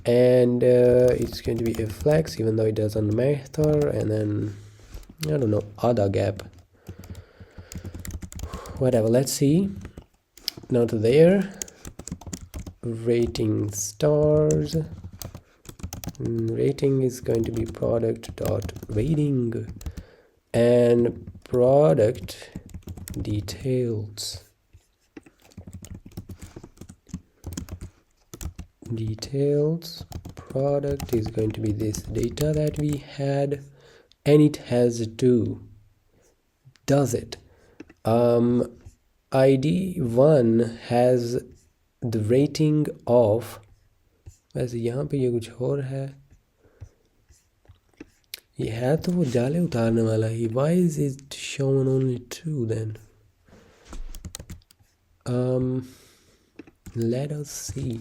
And it's going to be a flex, even though it doesn't matter. And then I don't know, other gap, whatever. Let's see. Not there. Rating stars. Rating is going to be product dot rating, and product details. Product is going to be this data that we had, and it has to, does it, ID1 has the rating of, वैसे यहाँ पे ये कुछ और है, ये है तो वो जाले उतारने वाला ही. Why is it shown only 2 then? Let us see.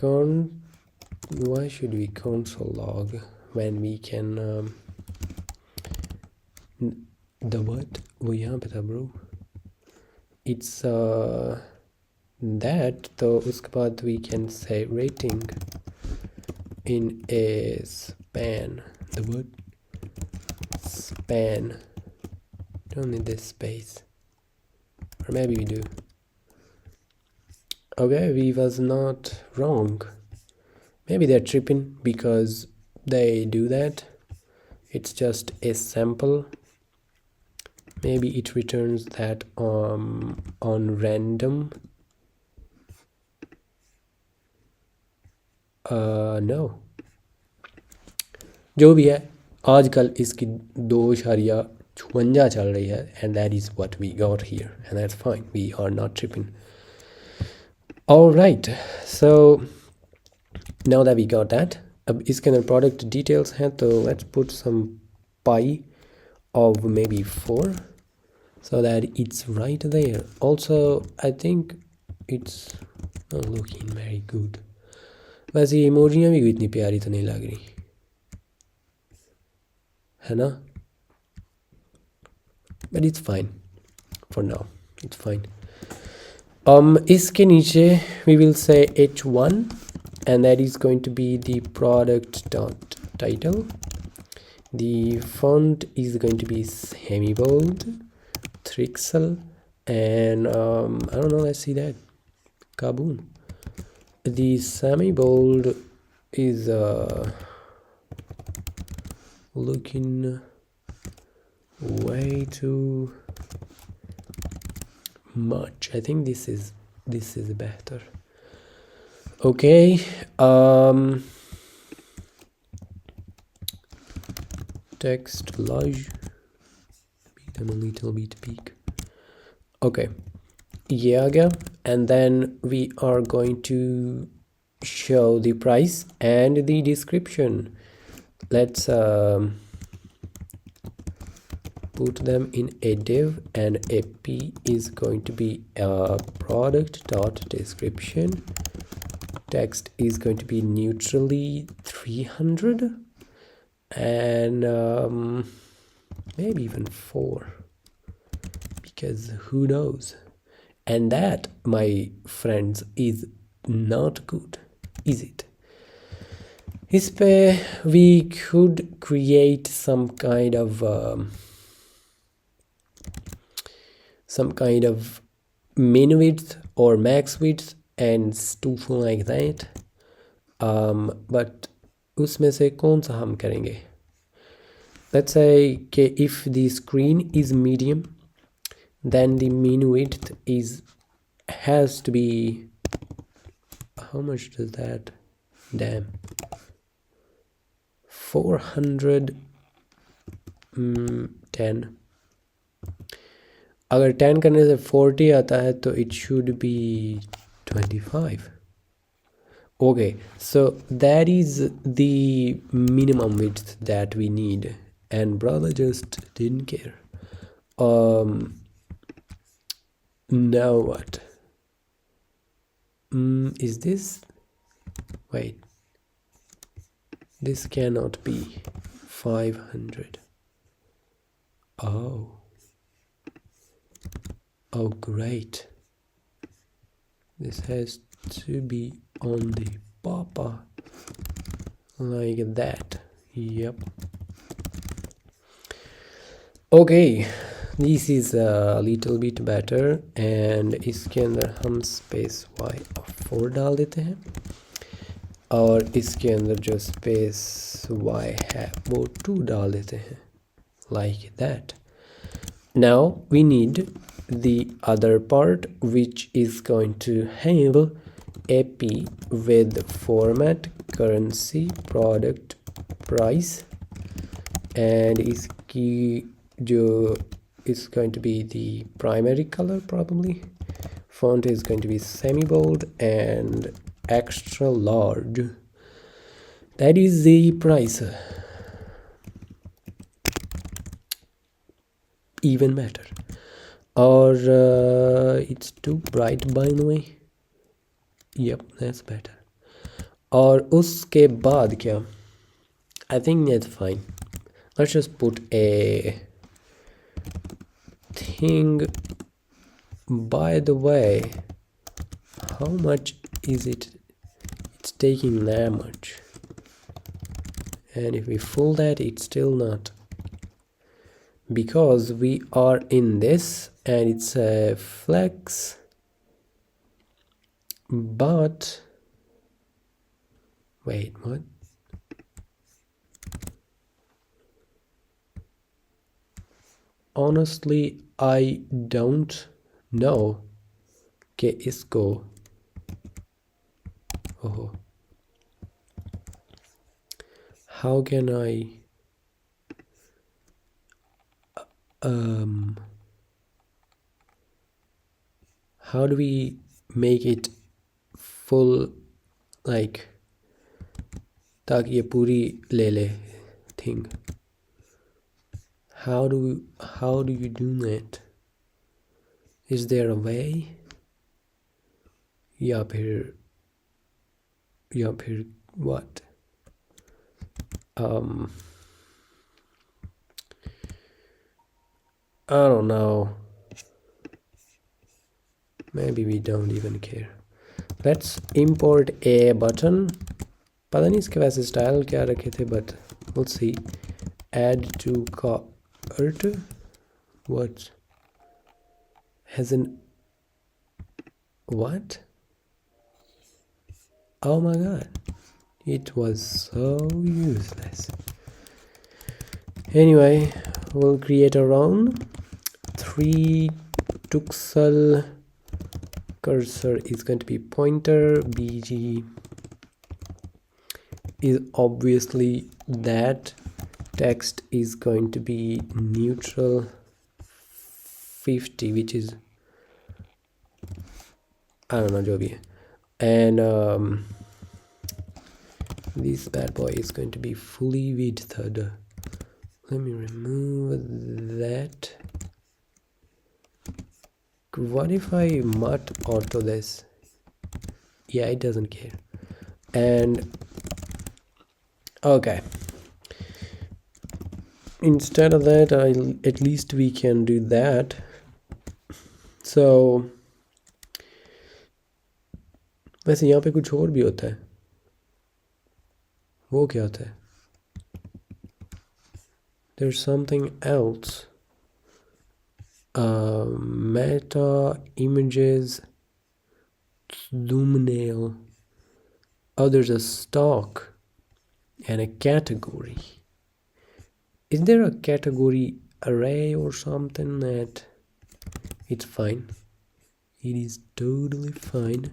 Why should we console log? when we can the what वो यहाँ पे था bro, it's that, तो उसके बाद we can say rating in a span, the word span, don't need this space, or maybe we do. Okay, we was not wrong. Maybe they're tripping because they do that. It's just a sample. Maybe it returns that on random. No, जो भी है आजकल इसकी 2.56 चल रही है, and that is what we got here, and that's fine. We are not tripping. All right, so now that we got that, अब इसके अंदर product details हैं, तो let's put some pi of maybe 4 so that it's right there. Also I think it's not looking very good. वैसे ये इमोजियाँ भी इतनी प्यारी तो नहीं लग रही है ना, but it's fine for now, it's fine. इसके नीचे we will say h1, and that is going to be the product dot title. The font is going to be semi-bold, Trixel, and I don't know, let's see that, kaboom. The semi-bold is looking way too much. I think this is better. Okay, text large, make them a little bit big. Okay, ये आ गया, and then we are going to show the price and the description. Let's put them in a div, and a p is going to be product dot description. Text is going to be neutrally 300, and maybe even 4, because who knows. And that, my friends, is not good, is it? इस पे we could create some kind of min width or max width and stuff like that, but उसमें से कौन सा हम करेंगे? Let's say कि if the screen is medium, then the min width has to be, how much does that, damn, 410. अगर 10 करने से 40 आता है तो it should be 25. Okay, so that is the minimum width that we need, and brother just didn't care. Now what? Is this, wait, this cannot be 500. Oh great, this has to be on the papa like that. Yep. Okay, this is a little bit better, and इसके अंदर हम space y of 4 डाल देते हैं, और इसके अंदर जो space y है वो 2 डाल देते हैं, like that. Now we need the other part, which is going to have ap with format, currency, product, price, and इसकी जो is going to be the primary color, probably. Font is going to be semi-bold and extra large. That is the price. Even better. Or it's too bright, by the way. Yep, that's better. और उसके बाद क्या? I think that's fine. Let's just put a thing. By the way, how much is it? It's taking that much. And if we fill that, it's still not. Because we are in this and it's a flex. But wait, what? Honestly, I don't know कि इसको oh, how can I how do we make it full, like ताकि ये पूरी ले ले thing? How do you do that? Is there a way? या फिर what? I don't know. Maybe we don't even care. Let's import a button. पता नहीं इसके वैसे स्टाइल क्या रखे थे, but we'll see. Add to cart. What? Has an what? Oh my god. It was so useless. Anyway, we'll create our own 3 pixel cursor is going to be pointer. BG is obviously that. Text is going to be neutral 50, which is I don't know, jo bhi hai. And this bad boy is going to be fully width. Let me remove that. What if I mut auto this? Yeah, it doesn't care. And okay, instead of that, at least we can do that. So वैसे यहाँ पे कुछ और भी होता है, वो क्या होता है? There's something else. Meta images thumbnail. Oh, there's a stock and a category. Is there a category array or something? That it's fine. It is totally fine.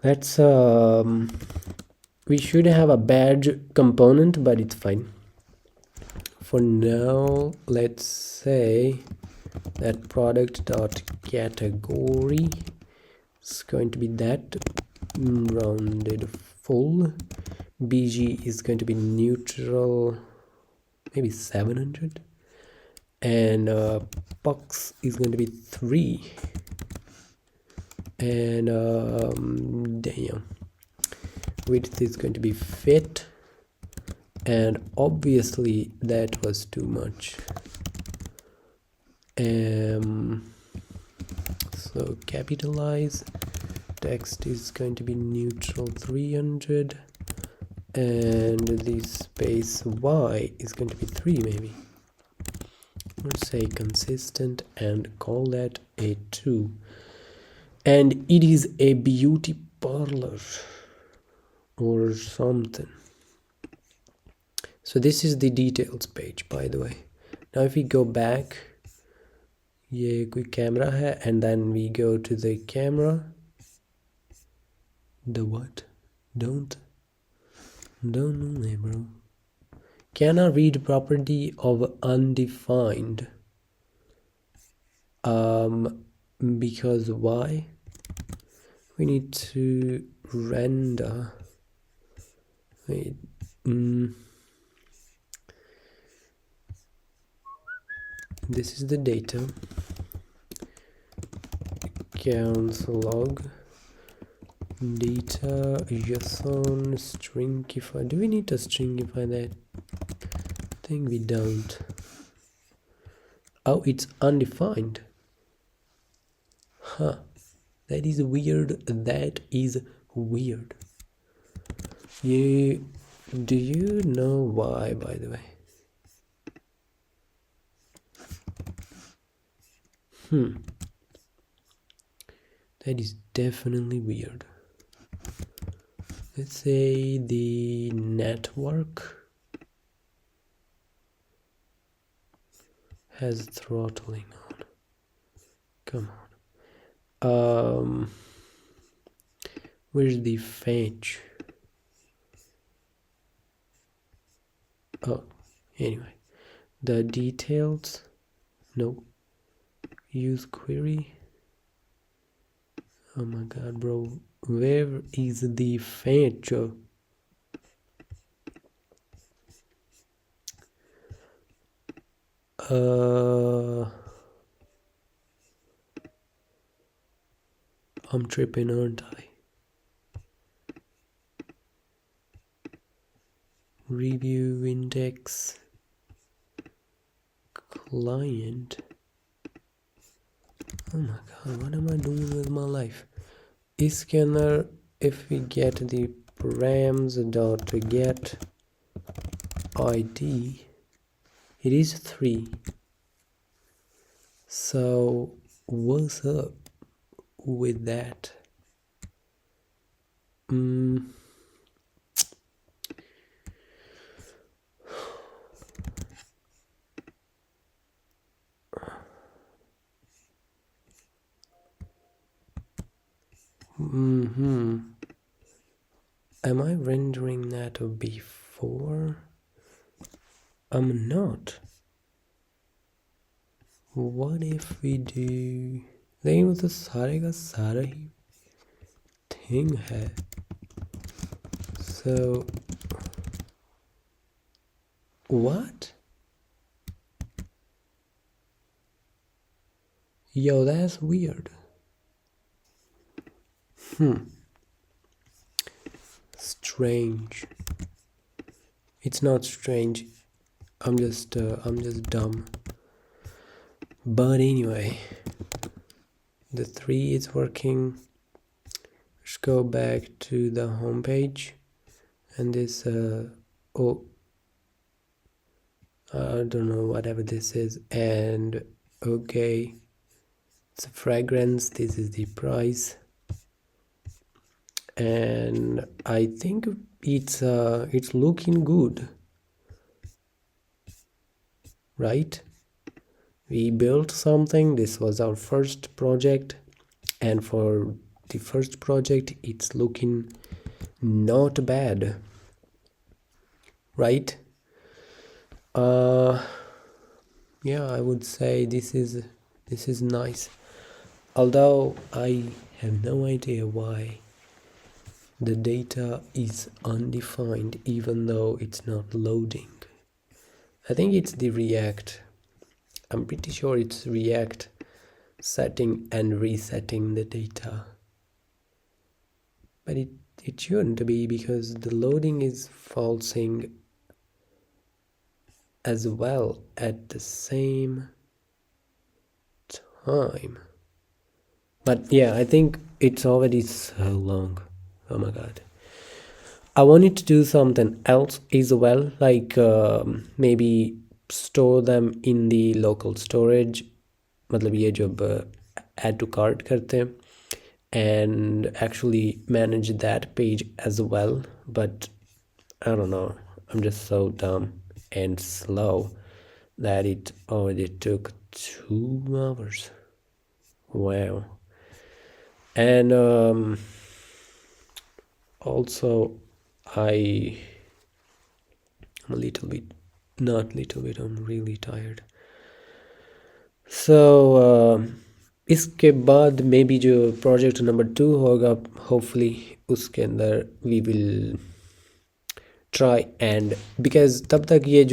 Let's we should have a badge component, but it's fine. For now, let's say that product.category is going to be that rounded full. BG is going to be neutral, maybe 700, and Pux is going to be 3, and damn, width is going to be fit, and obviously that was too much. So capitalize. Text is going to be neutral 300, and the space Y is going to be 3 maybe. Let's say consistent and call that a 2. And it is a beauty parlor or something. So this is the details page, by the way. Now if we go back, ये कोई camera है, and then we go to the camera. The what? Don't know me, bro. Cannot read property of undefined. Because why? We need to render. Wait. This is the data. Counts log. data JSON stringify. Do we need to stringify that? I think we don't. Oh, it's undefined. Huh. That is weird. That is weird. Do you know why, by the way? That is definitely weird. Let's say the network has throttling on. Come on. Where's the fetch? Oh, anyway. The details. No. Use query. Oh my god, bro. Where is the fetch? I'm tripping, aren't I? Review index client. Oh my god, what am I doing with my life? Scanner, if we get the params.get id, it is 3. So what's up with that? Am I rendering that before? I'm not. What if we do? लेकिन वो तो सारे का सारा ही thing है. So what? Yo, that's weird. Strange. It's not strange. I'm just dumb. But anyway, the 3 is working. Let's go back to the home page, and this oh, I don't know, whatever this is, and okay, it's a fragrance. This is the price, and I think it's looking good, right? We built something. This was our first project, and for the first project it's looking not bad, right? Yeah, I would say this is nice, although I have no idea why the data is undefined even though it's not loading. I think it's the React. I'm pretty sure it's React setting and resetting the data. But it shouldn't be, because the loading is falsing as well at the same time. But yeah, I think it's already so long. Oh my god. I wanted to do something else as well, like maybe store them in the local storage, मतलब ये जब add to cart करते हैं, and actually manage that page as well. But I don't know, I'm just so dumb and slow that it already took 2 hours. Wow. And also I'm a little bit, not little bit, I'm really tired. So इसके बाद maybe जो project number 2 होगा, hopefully उसके अंदर we will try, and because तब तक ये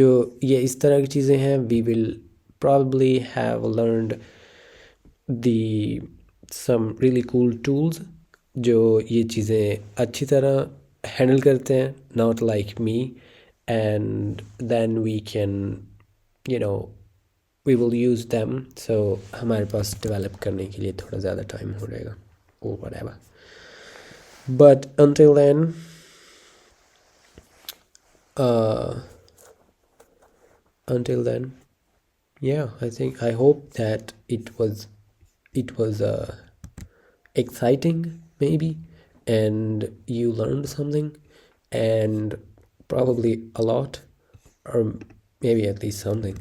इस तरह की चीज़ें हैं, we will probably have learned some really cool tools जो ये चीज़ें अच्छी तरह हैंडल करते हैं, not like me, and then we can you know we will use them. So हमारे पास डेवलप करने के लिए थोड़ा ज़्यादा टाइम हो जाएगा or whatever. But uh, until then, yeah, I hope that it was exciting maybe, and you learned something, and probably a lot, or maybe at least something.